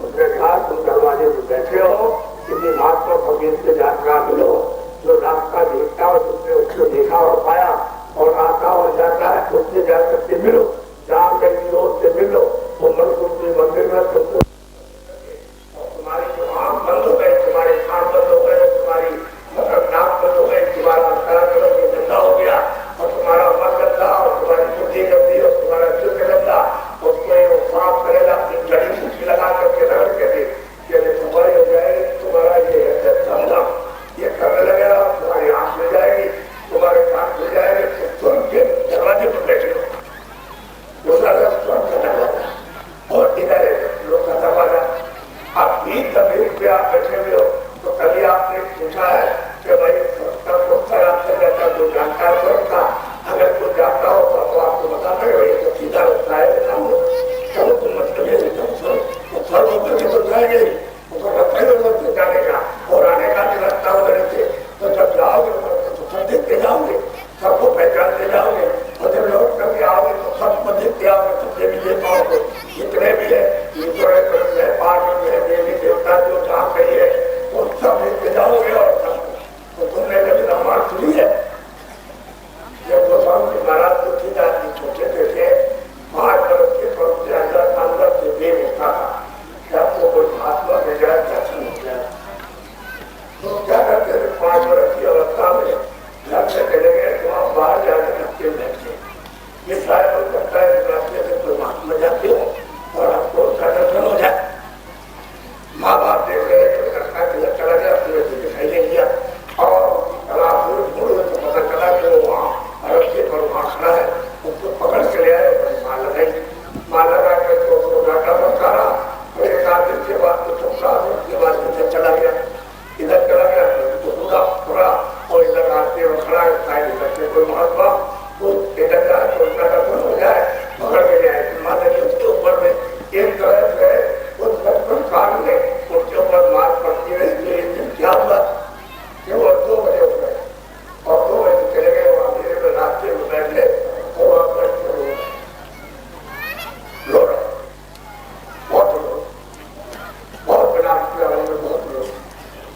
उसने कहा तुम दरवाजे पे बैठे हो किसी महात्मा फकीर से जानकार मिलो जो रास्ता देखता हो तुमने उसको देखा और पाया और आता और जाता है उससे जाकर के मिलो जहाँ कहीं रोड से मिलो वो मंदिर में पदित्या में तुझे भी ये पाओगे, जितने भी है ईश्वर है, पार्वती है, देवी देवता जो जहाँ कही है वो सब लेके जाओगे। और तो तुमने कभी रामायण सुनी है? जब गोस्वामी जी महाराज को थी जाती छोटे थे 5 वर्ष के पहुंच जाता अंदर से देव था कि आपको कोई महात्मा मिल जाए, दर्शन हो जाए। तो क्या करते थे 5 वर्ष की अवस्था में घर से चले गए तो आप बाहर जाकर रखते बैठे, ये शायद हो सकता है रास्ते से कोई महात्मा जाते हो और आपको उसका दर्शन हो जाए। माँ बाप देख रहे चला गया, दिखाई नहीं दिया और तालाब मुड़े तो पता चला कि वो वहाँ अरब पर वहाँ खड़ा है, उसको पकड़ के ले आए, माँ लगाई, माँ लगा कर तो उसको डाटा बरकारा और 1 आध दिन के बाद तो चुपका, उसके बाद इधर चला गया तो पूरा और इधर आते और खड़ा है से कोई महात्मा वो इधर जाए तो उसका दर्शन हो जाए, पकड़ के ले आए। माता जी उसके ऊपर में एक तरह से उस बचपन काल में उसके ऊपर मार पड़ती रही। क्या हुआ कि वो 2 बजे उठ गए और 2 बजे चले गए, वहां मेरे में रास्ते में बैठ गए और वहां बैठ के रो रहे, बहुत बना बहुत लोग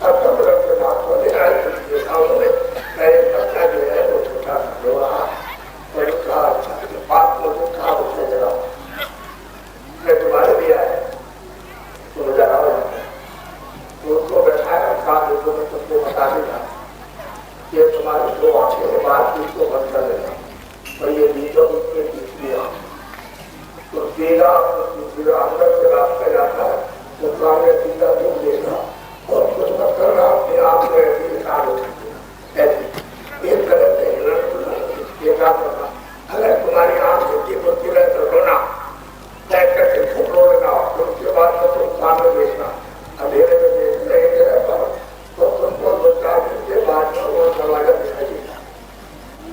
अब सब रंग के नाथ होने आए देखा उन्होंने, मेरे बच्चा जो है वो छोटा सा रो रहा और कहा अच्छा बात को कहा उसने जरा मैं तुम्हारे भी आया तो जरा तो उसको बैठाया, कहा देखो मैं तुमको बता देगा ये तुम्हारी 2 आंखें के बाद इसको बंद कर देना और ये बीचों बीच में तीसरी आंख तो सीधा अंदर से रास्ता जाता है तो सामने सीधा दूर देखना और कुछ मत करना, अपने आप में ऐसी निकाल उठा ऐसी एक तरह से हिरण करना। अगर तुम्हारी आंख झुकी मुझकी रहे तो रोना, बैठ करके खूब रो लेना, उसके बाद तो तुम सामने देखना, अंधेरे में देख रहे तो तुमको 2-4 दिन के बाद में वो दरवाजा दिखाई देगा।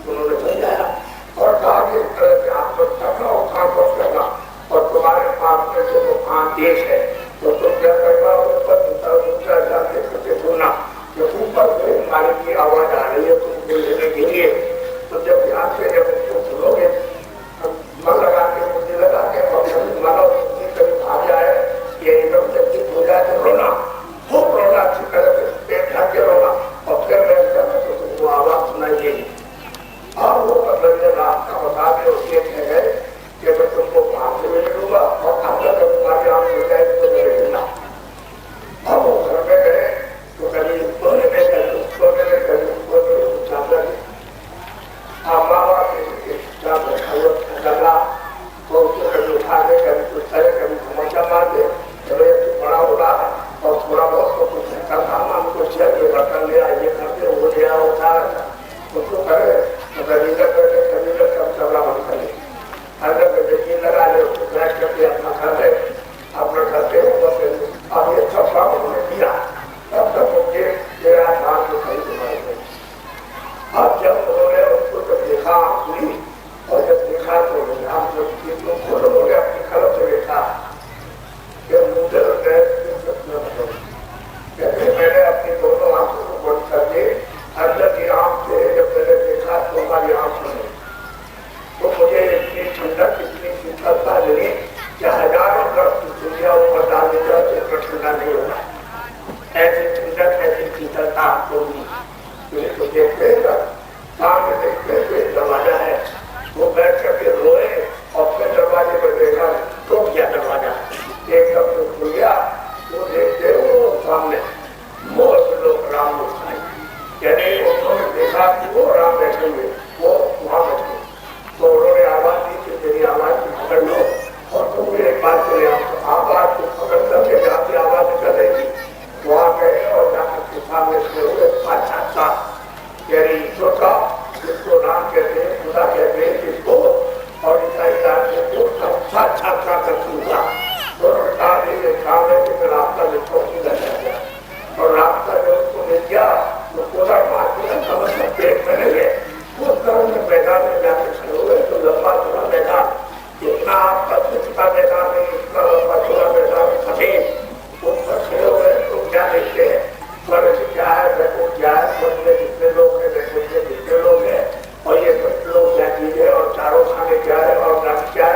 उन्होंने समझाया और कहा कि इस तरह से आंख बंद करना और कान बंद करना और तुम्हारे पास में जो कान देश है तो तुम क्या करना, ऊपर दूसरा जाते करके सुनना कि ऊपर से मालिक की आवाज आ रही है तुमको लेने के लिए। तो जब ध्यान से जब उसको सुनोगे मन लगा के मुझे लगा के और कभी मानो कभी भाग जाए ये एकदम से ठीक हो जाए तो रोना, खूब रोना, अच्छी तरह से पेट ढक के रोना और फिर मैं तो तुमको आवाज सुनाई देगी। और वो मतलब जब रास्ता बता के उसके कह गए कि मैं तुमको बाहर से मिल लूंगा और अंदर जब तुम्हारी आंख हो जाए तो मेरे मिलना। अब वो घर में गए तो कभी सोने में कभी सोने में कभी सोने में चादर माँ बाप लगा तो उसको कभी उठा दे, कभी कुछ करे, कभी समोसा मार दे, चलो ये बड़ा हो रहा है और थोड़ा बहुत तो कुछ का सामान कुछ बर्तन ले आइए करके वो ले आओ उठा उसको करे तो कभी कब चबला बंद करे, अगर बेटी लगा ले उसको क्रैश करके अपना घर है अपना करते हो बस। अब ये सब काम उन्होंने किया तब तक मुझे 13 साल की खरीद तुम्हारे गई। अब जब उन्होंने उसको जब देखा हुई और जब देखा तो हम लोग खोलो हो गया अपनी कलम से देखा कि मुझे कहते मैंने अपनी दोनों आंखों को बंद करके अंदर की आंख से जब मैंने देखा तो हमारी आंख में तो मुझे इतनी ठंडक इतनी शीतलता मिली कि हजारों वर्ष की दुनिया ऊपर डाल दी जाए तो ठंडा नहीं होगा, ऐसी ठंडक ऐसी शीतलता आपको मिली। तो देखते सामने देखते हुए दरवाजा है, वो बैठ करके रोए और फिर दरवाजे पर देखा तो क्या दरवाजा एकदम से खुल गया, वो देखते वो सामने बहुत लोग राम लोग खाए, यानी उन्होंने देखा कि वो राम बैठे हुए वो वहां बैठे, तो उन्होंने आवाज दी कि मेरी आवाज को पकड़ लो और तुम मेरे पास चले आओ। आवाज को पकड़ करके जहाँ से आवाज निकल रही थी वहां गए और जाकर के सामने से हुए साक्षात्कार यानी ईश्वर का जिसको राम कहते हैं, खुदा कहते हैं जिसको और ईसाई को साक्षात्कार कर सुनता काम है कि रास्ता जिसको सीधा जा गया और रास्ता जो उसको मिल गया तो पूरा मार्केट पेट में गए उस तरह में मैदान में जाकर खड़े हुए तो लंबा चौड़ा मैदान इतना का मैदान है, इतना लंबा चौड़ा मैदान सफेद उस पर खड़े हुए तो क्या देखते हैं स्वर्ग क्या है, देखो क्या है, स्वर्ग में कितने लोग हैं, देखो कितने लोग हैं और ये सब लोग क्या चीज है और चारों खाने क्या है और रंग क्या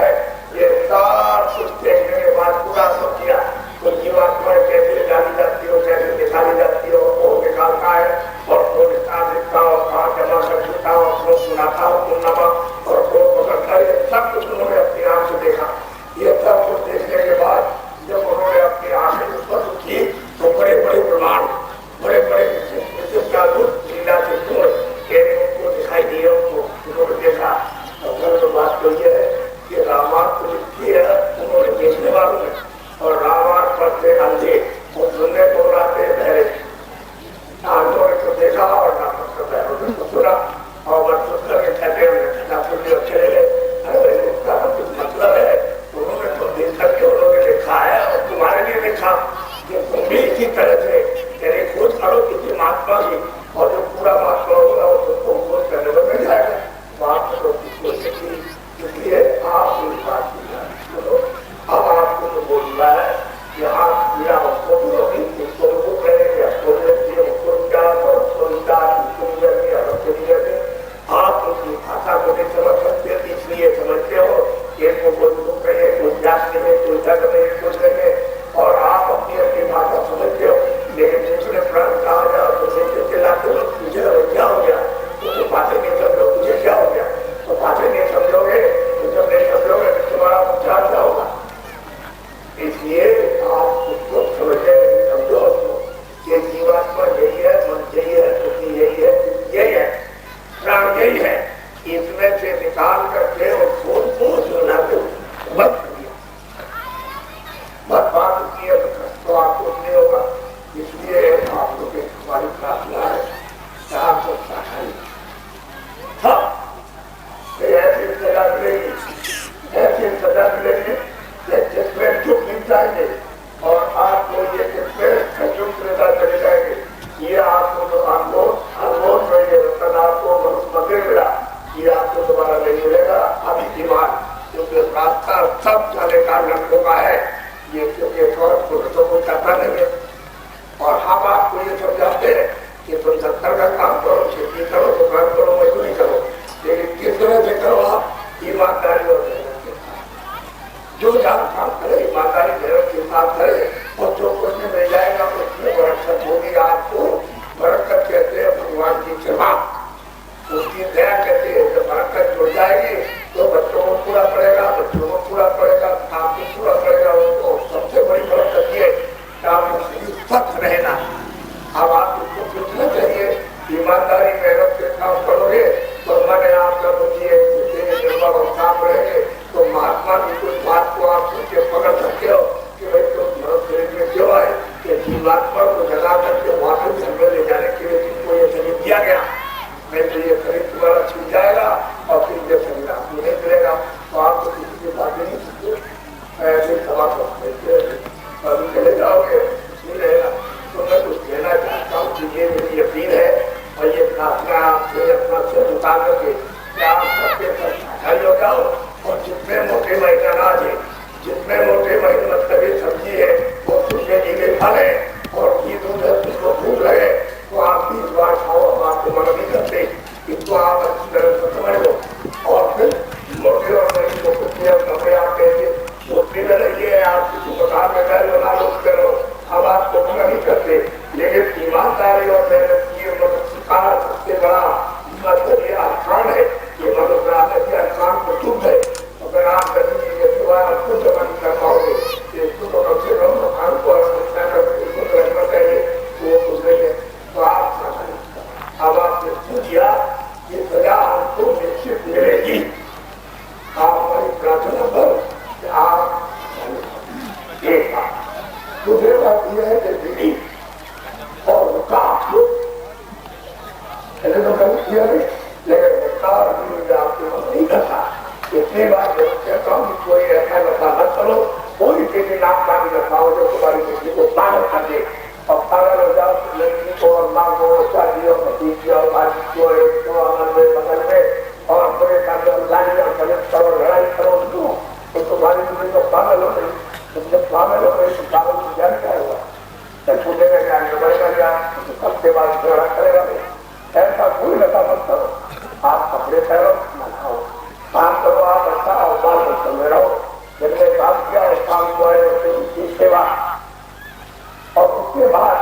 जो जहाँ काम करे ईमानदारी मेहनत के साथ करे और जो कुछ में मिल जाएगा उसमें बरकत होगी। आपको बरकत कहते हैं भगवान की कृपा, उसकी दया कहते हैं। जब बरकत जुड़ जाएगी तो बच्चों को पूरा पड़ेगा, बच्चों को पूरा पड़ेगा, आपको पूरा पड़ेगा। उसको सबसे बड़ी बरकत ये आपको स्वस्थ रहना। अब आप उसको सोचना चाहिए ईमानदारी मेहनत के काम करोगे तो मैंने आपका बुझिए काम रहेंगे तो महात्मा की कुछ बात को आप सोचे पकड़ सकते हो कि भाई तुम भरत शरीर में क्यों आए कि जीवात्मा को जगा करके वापस घर में ले जाने के लिए तुमको ये शरीर दिया गया। नहीं तो ये शरीर तुम्हारा छूट जाएगा और फिर ये शरीर आपको नहीं मिलेगा। तो आप तो किसी की बात नहीं सकते, ऐसे सभा अभी चले जाओगे नहीं रहेगा। तो मैं कुछ कहना चाहता हूँ कि ये मेरी यकीन है और ये प्रार्थना आपसे अपना सिर उठा करके आप सबके साथ हो जाओ। और जितने मोटे महीना अनाज है, जितने मोटे महीने मतलब ये सब्जी है वो सूखे नीले खा ले और घी दूध है जिसको भूख लगे तो आप 20 बार खाओ। हम आपको मना नहीं करते, इसको आप अच्छी तरह से समझ लो। और फिर मोटे और गरीब को कुछ कपड़े आप कहते मोटी में रहिए, आप किसी प्रकार में महल बना लो करो, हम आपको मना नहीं करते। लेकिन ईमानदारी और मेहनत की सिखाना सबसे बड़ा मतलब ये आसान है। ये मनोप्राण के आसान को चुप है। अगर आप कभी ये सेवा आपको जमा नहीं कर पाओगे इसको तो कम से कम भगवान को रखना चाहिए वो कुछ नहीं है। तो आप अब आपने पूछा ये सजा हमको निश्चित मिलेगी। आप हमारी प्रार्थना पर आप एक बात दूसरी बात यह है कि दीदी और विकास तो कभी किया नहीं लेकिन विस्तार आपके मन नहीं करता। इतनी बात कहता हूँ कि कोई ऐसा नशा न करो, कोई किसी नाम का भी नशा हो जो तुम्हारी किसी को पागल कर दे और पागल हो जाओ लड़की को और माँ को शादी और भतीजी और बाजी को एक को अमल में बगल में और अपने साथ लड़ाई और गलत करो लड़ाई करो तो तुम्हारी किसी को पागल हो गई। तुम जब पागल हो गई तो पागल को ज्ञान क्या होगा, छूटेगा ज्ञान बढ़ेगा ज्ञान सबके बाद झगड़ा करेगा नहीं। ऐसा कोई नशा मत करो। आप कपड़े पहनो न खाओ, काम करो आप अच्छा और बाल बच्चों में रहो। जिनने काम किया उस काम को उसकी सेवा और उसके बाद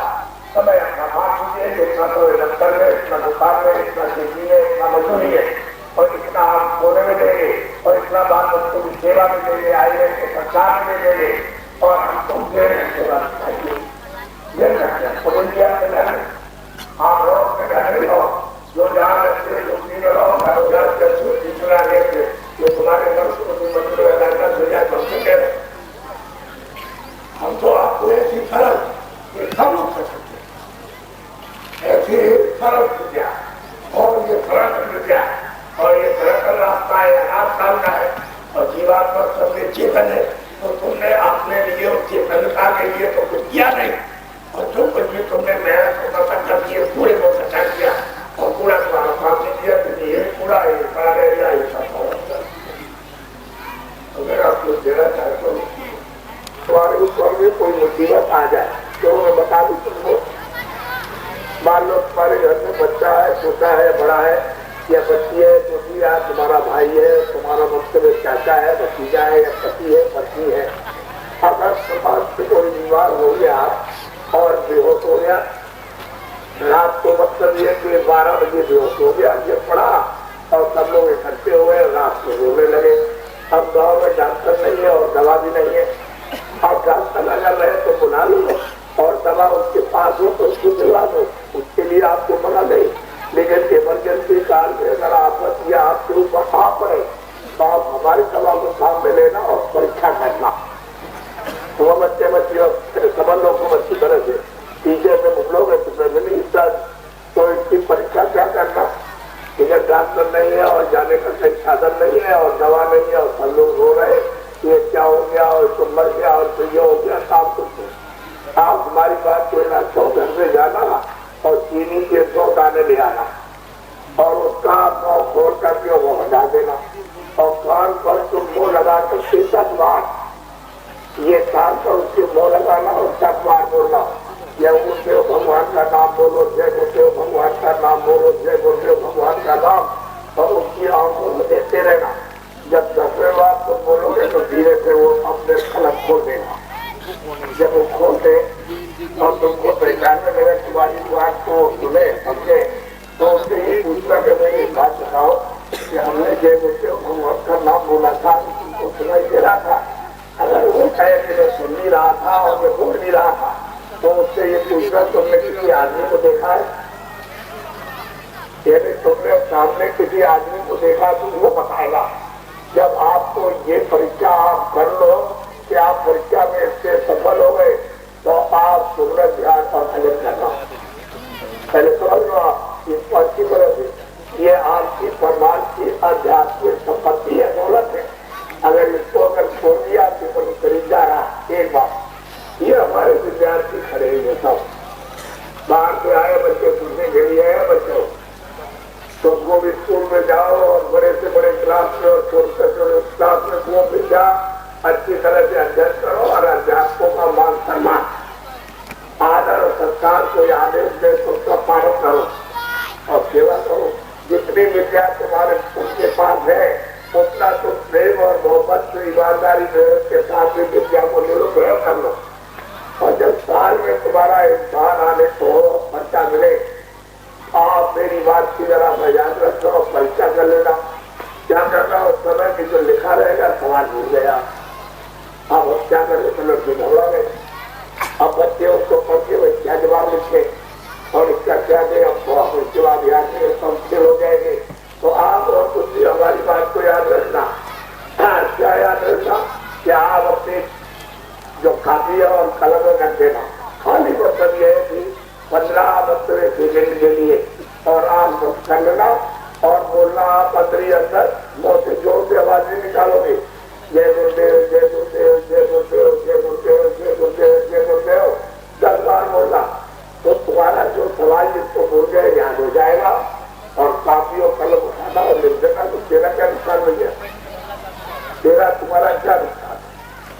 समय अपना बात कीजिए। इतना तो दफ्तर में, इतना दुकान में, इतना खेती में, इतना मजदूरी है और इतना आप सोने में देंगे और इतना बाल बच्चों की सेवा में देंगे, आए सरकार में देंगे और हम तुमसे सेवा चाहिए। आप लोग जो जहाँ रखते झुकनी में रहो चुना लेते जो तुम्हारे मन को लगना हो जाए तो हम तो आपको ऐसी फर्क सब लोग कर सकते ऐसी फर्क विद्या और ये फर्क विद्या और ये फर्क रास्ता है अनाथ काल का है और जीवात्मा सबसे चेतन है। तो तुमने अपने लिए और चेतनता के लिए तो कुछ किया नहीं और जो कुछ भी तुमने मेहनत को कर दिए पूरे को सचा किया और पूरा तुम्हारा सामने दिया तो ये पूरा अगर आपको देना चाहते हो तुम्हारे ऊपर में कोई मुसीबत आ जाए तो मैं बता दूं तुमको। मान लो तुम्हारे घर में बच्चा है, छोटा है, बड़ा है या बच्ची है, छोटी है, तुम्हारा भाई है, तुम्हारा मतलब चाचा है, भतीजा है या पति है, पत्नी है। अगर समाज से कोई बीमार हो गया और बेहोश हो गया रात को मतलब ये कि 12 बजे बेहोश हो गया, ये पड़ा और सब लोग इकट्ठे हुए रात को रोने लगे। अब गाँव में डॉक्टर नहीं है और दवा भी नहीं है। अब डॉक्टर अगर रहे तो बुला लो और दवा उसके पास हो तो उसको दिलवा दो, उसके लिए आपको मना नहीं। लेकिन इमरजेंसी काल में अगर आपत्ति आपके ऊपर आ पड़े तो आप हमारी दवा को काम में लेना और परीक्षा करना। वो बच्चे बच्ची समझ लो को अच्छी तरह से टीचर से मुगलोगे तो इसकी परीक्षा क्या करना। इधर डॉक्टर नहीं है और जाने का सही साधन नहीं है और दवा नहीं है और सब लोग रो रहे ये क्या हो गया और तुम मर गया और फिर ये हो गया। काम कुछ आप हमारी बात को ना तो घर में जाना और चीनी के 2 दाने ले आना और उसका मुंह खोल करके वो हटा देना और कान पर तुम मुंह लगा कर 7 बार ये कान पर उसके मुंह लगाना और 7 बार बोलना जय गुरुदेव भगवान का नाम बोलो, जय गुरुदेव भगवान का नाम बोलो, जय गुरुदेव भगवान का नाम और उसकी आंखों में देते रहना। जब 10वें बार तुम बोलोगे तो धीरे से वो अपने फलक खोल देगा। जब वो खोलते और तुमको पहचान में मेरे तुम्हारी बात को सुने समझे तो उससे ये पूछना कि मैं ये बात बताओ कि हमने जय मुझे भगवान का नाम बोला था तुमको सुनाई दे रहा था। अगर वो कहे कि मैं सुन नहीं रहा था और मैं बोल नहीं रहा था तो उससे ये पूछना तुमने किसी आदमी को देखा है? यदि तुमने सामने किसी आदमी को देखा तो वो बताएगा। जब आपको ये परीक्षा आप कर लो कि आप परीक्षा में इससे सफल हो गए तो आप सुंदर ध्यान और भजन करना। पहले समझ लो आप इस अच्छी तरह से ये आपकी परमार्थ की आध्यात्मिक संपत्ति है, दौलत है। अगर इसको अगर छोड़ दिया तो खरीद जा रहा एक बात। ये हमारे विद्यार्थी खड़े हुए सब बाहर से आए बच्चे सुनने के लिए है। बच्चों तुमको भी स्कूल में जाओ और बड़े से बड़े क्लास में और छोटे से छोटे क्लास में वो भी जा अच्छी तरह से अध्ययन करो और अध्यापकों का मान सम्मान आदर और संस्कार को आदेश दे तो उसका पालन करो और सेवा करो। जितनी विद्या तुम्हारे उनके पास है उतना तो प्रेम और मोहब्बत से ईमानदारी के साथ में विद्या को निरुपयोग कर लो। और जब साल में तुम्हारा इम्तिहान आने को पर्चा मिले आप मेरी बात की जरा याद रखो और परीक्षा कर लेना। क्या करना उस समय की जो लिखा रहेगा सवाल भूल गया। अब क्या करें तो लोग झगड़ा गए। अब बच्चे उसको पढ़ के वो क्या जवाब लिखे और इसका क्या दे अब जवाब याद नहीं फेल हो जाएंगे। तो आप और कुछ भी हमारी बात को याद रखना। क्या याद रखना कि आप अपनी जो कापी है और कलम में रख देना। खाली मतलब यह है कि 15 सेकेंड के लिए और आप कर लेना और बोलना आप अंदर अंदर मुंह से जोर से आवाज नहीं निकालोगे। जय गुरुदेव जय गुरुदेव जय गुरुदेव जय गुरुदेव जय गुरुदेव जय गुरुदेव 10 बार बोलना तो तुम्हारा जो सवाल जिसको बोल गए याद हो जाएगा। और कापी और कलम उठाना और लिख देना तो तेरा क्या नुकसान हो गया? तेरा तुम्हारा क्या नुकसान?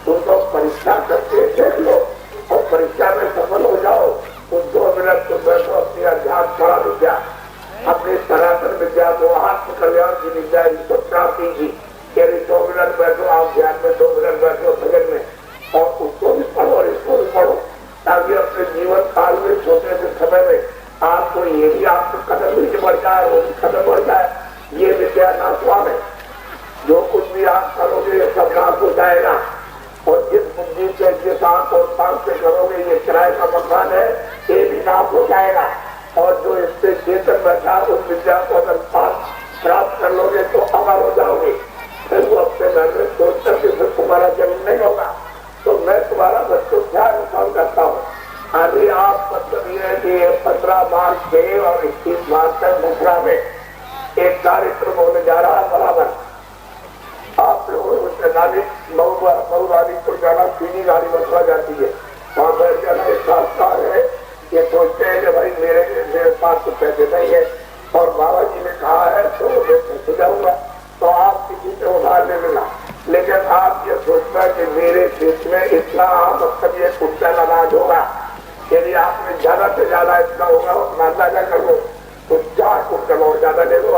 तुम तो परीक्षा करके देख लो और परीक्षा में सफल हो जाओ। उन 2 मिनट तो बैठो अपनी अध्यात्म पढ़ा विद्या अपनी सनातन विद्या को आत्म कल्याण की विद्या ईश्वर प्राप्ति की 2 मिनट बैठो आप ध्यान में 2 मिनट बैठो भजन में और उसको भी पढ़ो और इसको भी पढ़ो ताकि अपने जीवन काल में छोटे से समय में आपको ये भी आपको कदम नीचे बढ़ जाए वो भी कदम बढ़ जाए। ये विद्या नाशवान है। जो कुछ भी आप करोगे ये सब नाश हो जाएगा। और जिस बुद्धि से जिस आंख और सांस से करोगे ये किराए का मकान है ये भी नाश हो जाएगा। और जो इससे चेतन बैठा उस विद्या को अगर प्राप्त कर लोगे तो अमर हो जाओगे। फिर वो अपने घर में सोच करके फिर तुम्हारा जन्म नहीं होगा। तो मैं तुम्हारा बच्चों क्या अनुसरण करता हूँ। अभी आप मतलब ये है कि 15 मार्च से और 21 मार्च तक मथुरा में एक कार्यक्रम होने जा रहा है बराबर। आप लोगों को गाड़ी मऊरानीपुर जाना 3 गाड़ी मथुरा जाती है। वहाँ बैठ जाना एक रास्ता है। ये सोचते हैं कि भाई मेरे पास तो पैसे नहीं है और बाबा जी ने कहा है तो मैं पैसे जाऊंगा तो आप किसी से उधार ले लेना। लेकिन आप ये सोचना कि मेरे देश में इतना मतलब ये कुंटल अनाज होगा। यदि आपने ज्यादा से ज्यादा इतना होगा उतना अंदाजा कर लो तो 4 कुंटल और ज्यादा ले लो।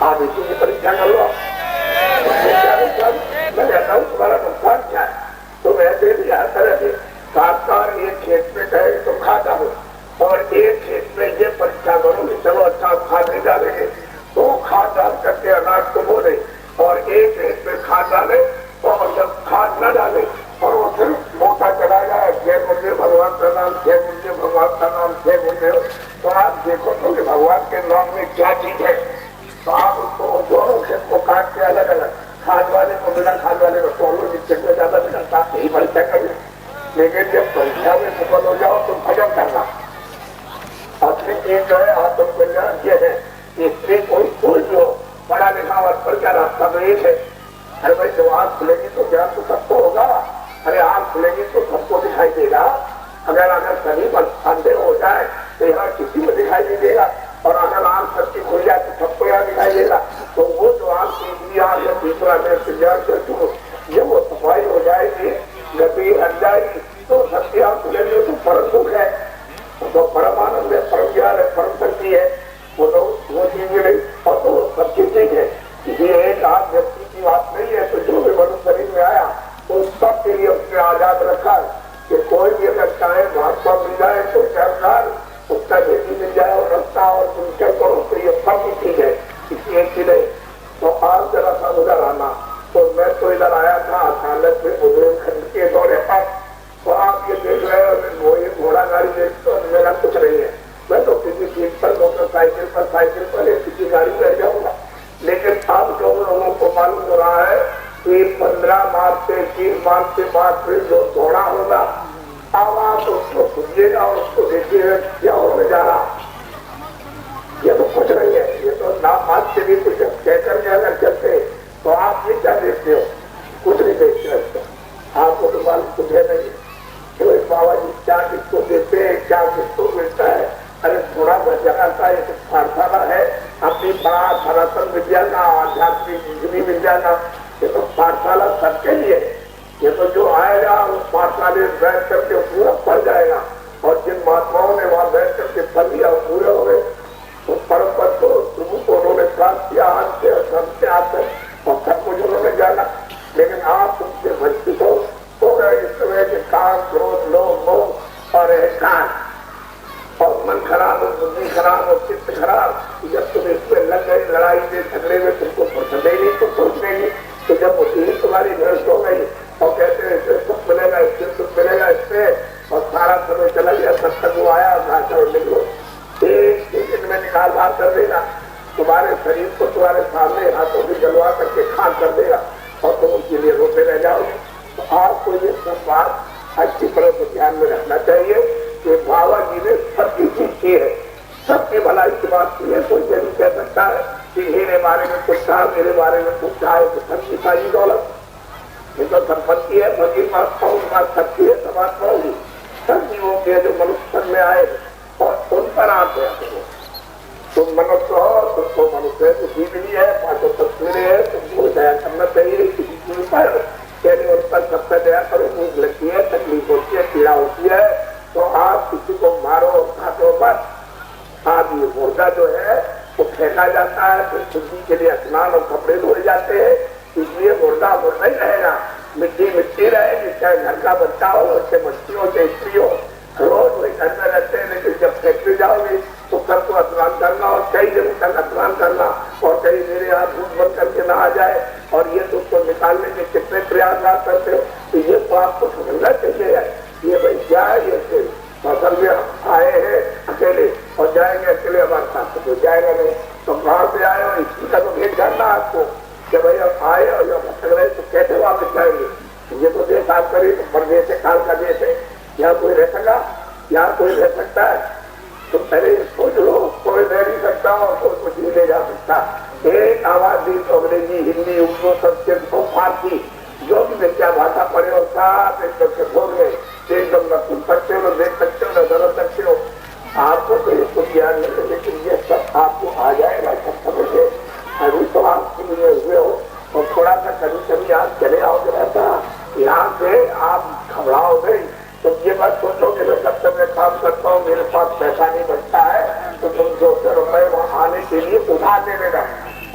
आप इसी की परीक्षा कर लो। मैं कहता हूँ तुम्हारा नुकसान क्या है? तुम ऐसे भी तरह से साकार एक खेत में कहे तो खा डालो और एक खेत में ये परीक्षा करो कि चलो अच्छा खाद नहीं डालेंगे तो खाद डाल करके अनाज को बोले और एक खेत में खाद डाले और जब खाद न डाले और वो सिर्फ मोटा चला जाए जय गुरुदेव भगवान का नाम जय गुरुदेव भगवान का नाम जय गुरुदेव तो आप देखो तो कि भगवान के नाम में क्या चीज है। तो आप उसको दोनों खेत को काट के अलग अलग खाद वाले को बिना खाद वाले को तोड़ो जिससे में ज्यादा निकलता यही परीक्षा करें। लेकिन जब परीक्षा में सफल हो जाओ तो भजन करना अपनी चीज जो है आत्म कल्याण ये है। इससे कोई जो पढ़ा लिखा और पर क्या रास्ता तो एक है। अरे भाई जब आँख खुलेगी तो ज्ञान तो सबको होगा। अरे आँख खुलेगी तो सबको दिखाई देगा। अगर सभी पर अंधे हो जाए तो यहाँ किसी को दिखाई नहीं देगा और अगर आँख सबकी खुल जाए तो सबको यहाँ दिखाई देगा। तो वो जो आँख तीसरी आँख या तीसरा जब वो सफाई हो जाएगी गति हट जाएगी तो सत्य आँख खुलेगी तो परम सुख है तो परम आनंद है परम ज्ञान है परम शक्ति है। वो चीज नहीं और तो सबकी चीज है। ये एक आध व्यक्ति की बात नहीं है। तो जो भी तो इधर आया था अचानक से बुंदेलखंड के दौरे पर, तो आप ये देख रहे हो वो ये घोड़ा गाड़ी देख तो मेरा कुछ नहीं है, मैं तो किसी चीज पर मोटरसाइकिल पर साइकिल पर या किसी गाड़ी में जाऊंगा। लेकिन अब जो लोगों को मालूम हो रहा है कि 15 मार्च से 3 मार्च के बाद फिर जो घोड़ा होगा, अब आप उसको सुनिएगा और उसको देखिएगा क्या होने जा रहा। ये तो कुछ नहीं है, ये तो नाम बात से भी कुछ कहकर के अगर चलते तो आप ये क्या देखते हो, कुछ नहीं देखते हो, आपको तो मालूम कुछ है नहीं कि भाई बाबा जी क्या किसको देते हैं, क्या किसको मिलता है। अरे थोड़ा सा जगह का एक पाठशाला है अपनी बड़ा सनातन विद्या का, आध्यात्मिक हिंदी विद्या का, ये तो पाठशाला सबके लिए, ये तो जो आएगा उस पाठशाले में बैठ करके पूरा पढ़ जाएगा। और जिन महात्माओं ने वहां बैठ करके पढ़ लिया पूरे हो गए, तो परम पद को प्रभु को उन्होंने प्राप्त किया, आज से सबसे आते और सब कुछ उन्होंने जाना। लेकिन आप उनसे वंचित हो गए इस समय के काम, क्रोध, लोभ, मोह और अहंकार, और मन खराब और बुद्धि खराब और चित्त खराब। जब तुम इसमें लग गए लड़ाई में झगड़े में, तुमको फुर्सत नहीं तो सोचने, तो जब बुद्धि तुम्हारी नष्ट हो गई और कहते हैं इससे सुख मिलेगा, इससे सुख मिलेगा, इससे, और सारा समय चला गया, तब तक वो आया भाषा निकलो एक इनमें निकाल बाहर कर देगा, तुम्हारे शरीर को तुम्हारे सामने हाथों भी जलवा करके खान कर देगा और तुम उसके लिए रोते रह जाओगे। तो आपको ये सब बात अच्छी तरह से ध्यान में रखना चाहिए कि बाबा जी ने सबकी चीज की है, सबकी भलाई की बात की है। कोई ये नहीं कह सकता है कि मेरे बारे में कुछ कहा, मेरे बारे में कुछ कहा, तो सबकी सारी दौलत, ये तो संपत्ति है, भगी बात बात सबकी है, समात्मा होगी, सब जीवों के जो मनुष्य में आए और उन पर आते हैं। तुम मनुष्य हो, तुमको मनुष्य जीव भी है, पांचों तस्वीरें है, तुमको दया करना चाहिए किसी चीज पर, यानी उन पर सबसे दया करो। भूख लगती है, तकलीफ होती है, पीड़ा होती है, तो आप किसी को मारो काटो पर। आप ये मुर्दा जो है वो फेंका जाता है, फिर शुद्धि के लिए स्नान और कपड़े धोए जाते हैं, इसलिए मुर्दा मुर्दा ही रहेगा, मिट्टी मिट्टी रहेगी, चाहे घर का बच्चा हो, चाहे बच्ची हो, चाहे स्त्री हो, रोज वही घर में रहते हैं। लेकिन जब फैक्ट्री जाओगे तो कल को स्नान करना और कई दिन तक स्नान करना, और कई मेरे हाथ भूत बन करके ना आ जाए, और ये तो उसको निकालने के कितने प्रयास करते हो, तो ये तो आपको समझना चाहिए। ये भाई क्या है, ये फसल में हम आए हैं अकेले और जाएंगे अकेले, हमारे साथ तो जाएगा नहीं, तो कहाँ से आए हो इसी का तो भेद जानना आपको कि भाई हम आए और जब भटक रहे तो कैसे वापस जाएंगे। ये तो देश आप करिए तो परदेश है, काल का देश है, यहाँ कोई रह सका, यहाँ कोई रह सकता है, तो पहले सोच लो, कोई रह नहीं सकता और कोई कुछ नहीं ले जा सकता। एक आवाज दी तो अंग्रेजी, हिंदी, उर्दू, संस्कृत और फारसी जो भी विद्या भाषा पढ़े और साथ एक करके बोल गए, एकदम न सुन सकते हो, न देख सकते हो, न समझ सकते हो। आपको तो इसको ज्ञान नहीं है, लेकिन ये सब आपको आ जाएगा, सब समझे। अभी तो आप लिए हुए हो और थोड़ा सा कभी कभी आप चले आओगे रहता, यहाँ से आप घबराओगे, तो ये बात सोचोगे मैं कब तक मैं काम करता हूँ, मेरे पास पैसा नहीं बचता है, तो तुम 200 रुपए वहाँ आने के लिए उधार दे देना।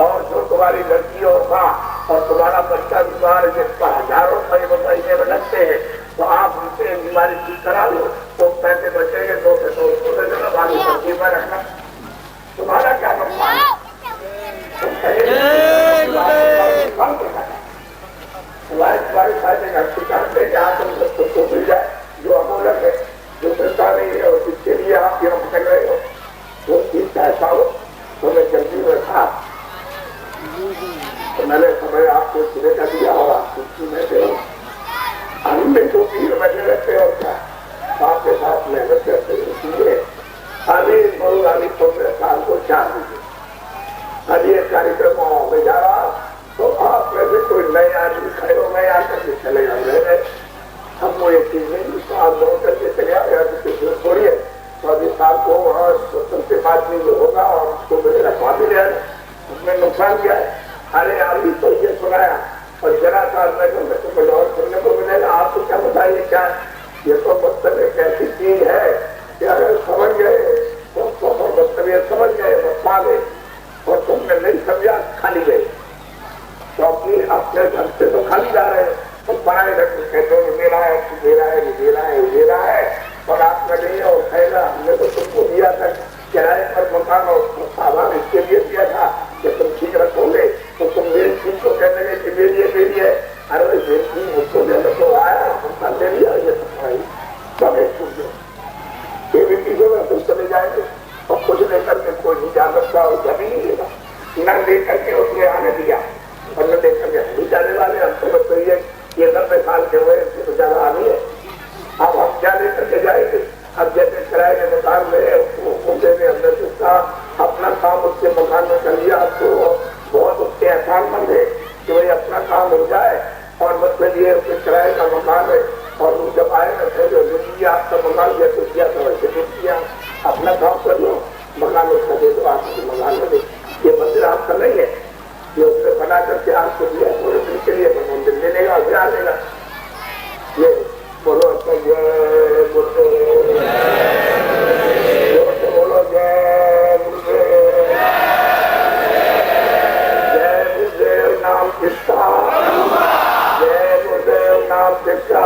और जो तुम्हारी लड़की होगा और तुम्हारा बच्चा बीमार जिसका 1000 रुपए महीने में लगते हैं, तो आप उनसे बीमारी ठीक करा लो, तो पैसे बचेंगे, 2 से 200 दे देना, बाकी सब्जी में रखना। तुम्हारा क्या नुकसान है? तुम्हारे फायदे का सिखाते कि आप तुम सबको मिल जाए जो अमूलक है, जो मिलता नहीं है, और जिसके लिए आप यहाँ भटक रहे हो वो चीज ऐसा हो। तो मैं जल्दी में था, तो मैंने समय आपको सुने का दिया और आप में दे अन्य जो पीर बैठे रहते और क्या आपके साथ मेहनत करते इसलिए अभी बहुरानी 15 साल को 4 बजे अभी एक कार्यक्रम में जा रहा, तो आप में से कोई नए आदमी खड़े हो गए, आकर के चले गए, हमको ये चीज नहीं, तो आप दौड़ करके चले आए थोड़ी है, तो अभी साल को वहाँ सबसे बात नहीं होगा और उसको मेरे रखवा भी ले, उसमें नुकसान क्या है। अरे अभी तो ये सुनाया और जरा सा तो कुछ और सुनने को मिलेगा, आपको क्या बताइए क्या, ये तो मतलब एक ऐसी चीज है कि अगर समझ गए तो मतलब ये समझ गए तो पा गए, और तुमने नहीं समझा खाली गए, क्योंकि अपने घर से तो खाली जा रहे हैं, तो पढ़ाई कहते हो मेरा है, मेरा है, मेरा है, मेरा है, और आपका नहीं है और कहेगा हमने तो तुमको दिया था किराए पर मकान और सामान इसके लिए दिया था कि तुम ठीक रखोगे, तो तुम मेरी चीज को कहने कि मेरी है किराए का मकान है और तुम जब आए ना थे जो जिंदगी आपका मकान दिया तो किया था वैसे नहीं किया, अपना काम कर लो, मकान उसका दे दो, आप मकान में दे। ये मंदिर आपका नहीं है, ये उसने बना करके आपको दिया पूरे दिन के लिए, मंदिर ले लेगा और आ लेगा। ये बोलो जय गुरुदेव, बोलो जय गुरुदेव, जय गुरुदेव नाम किसका, जय गुरुदेव नाम किसका,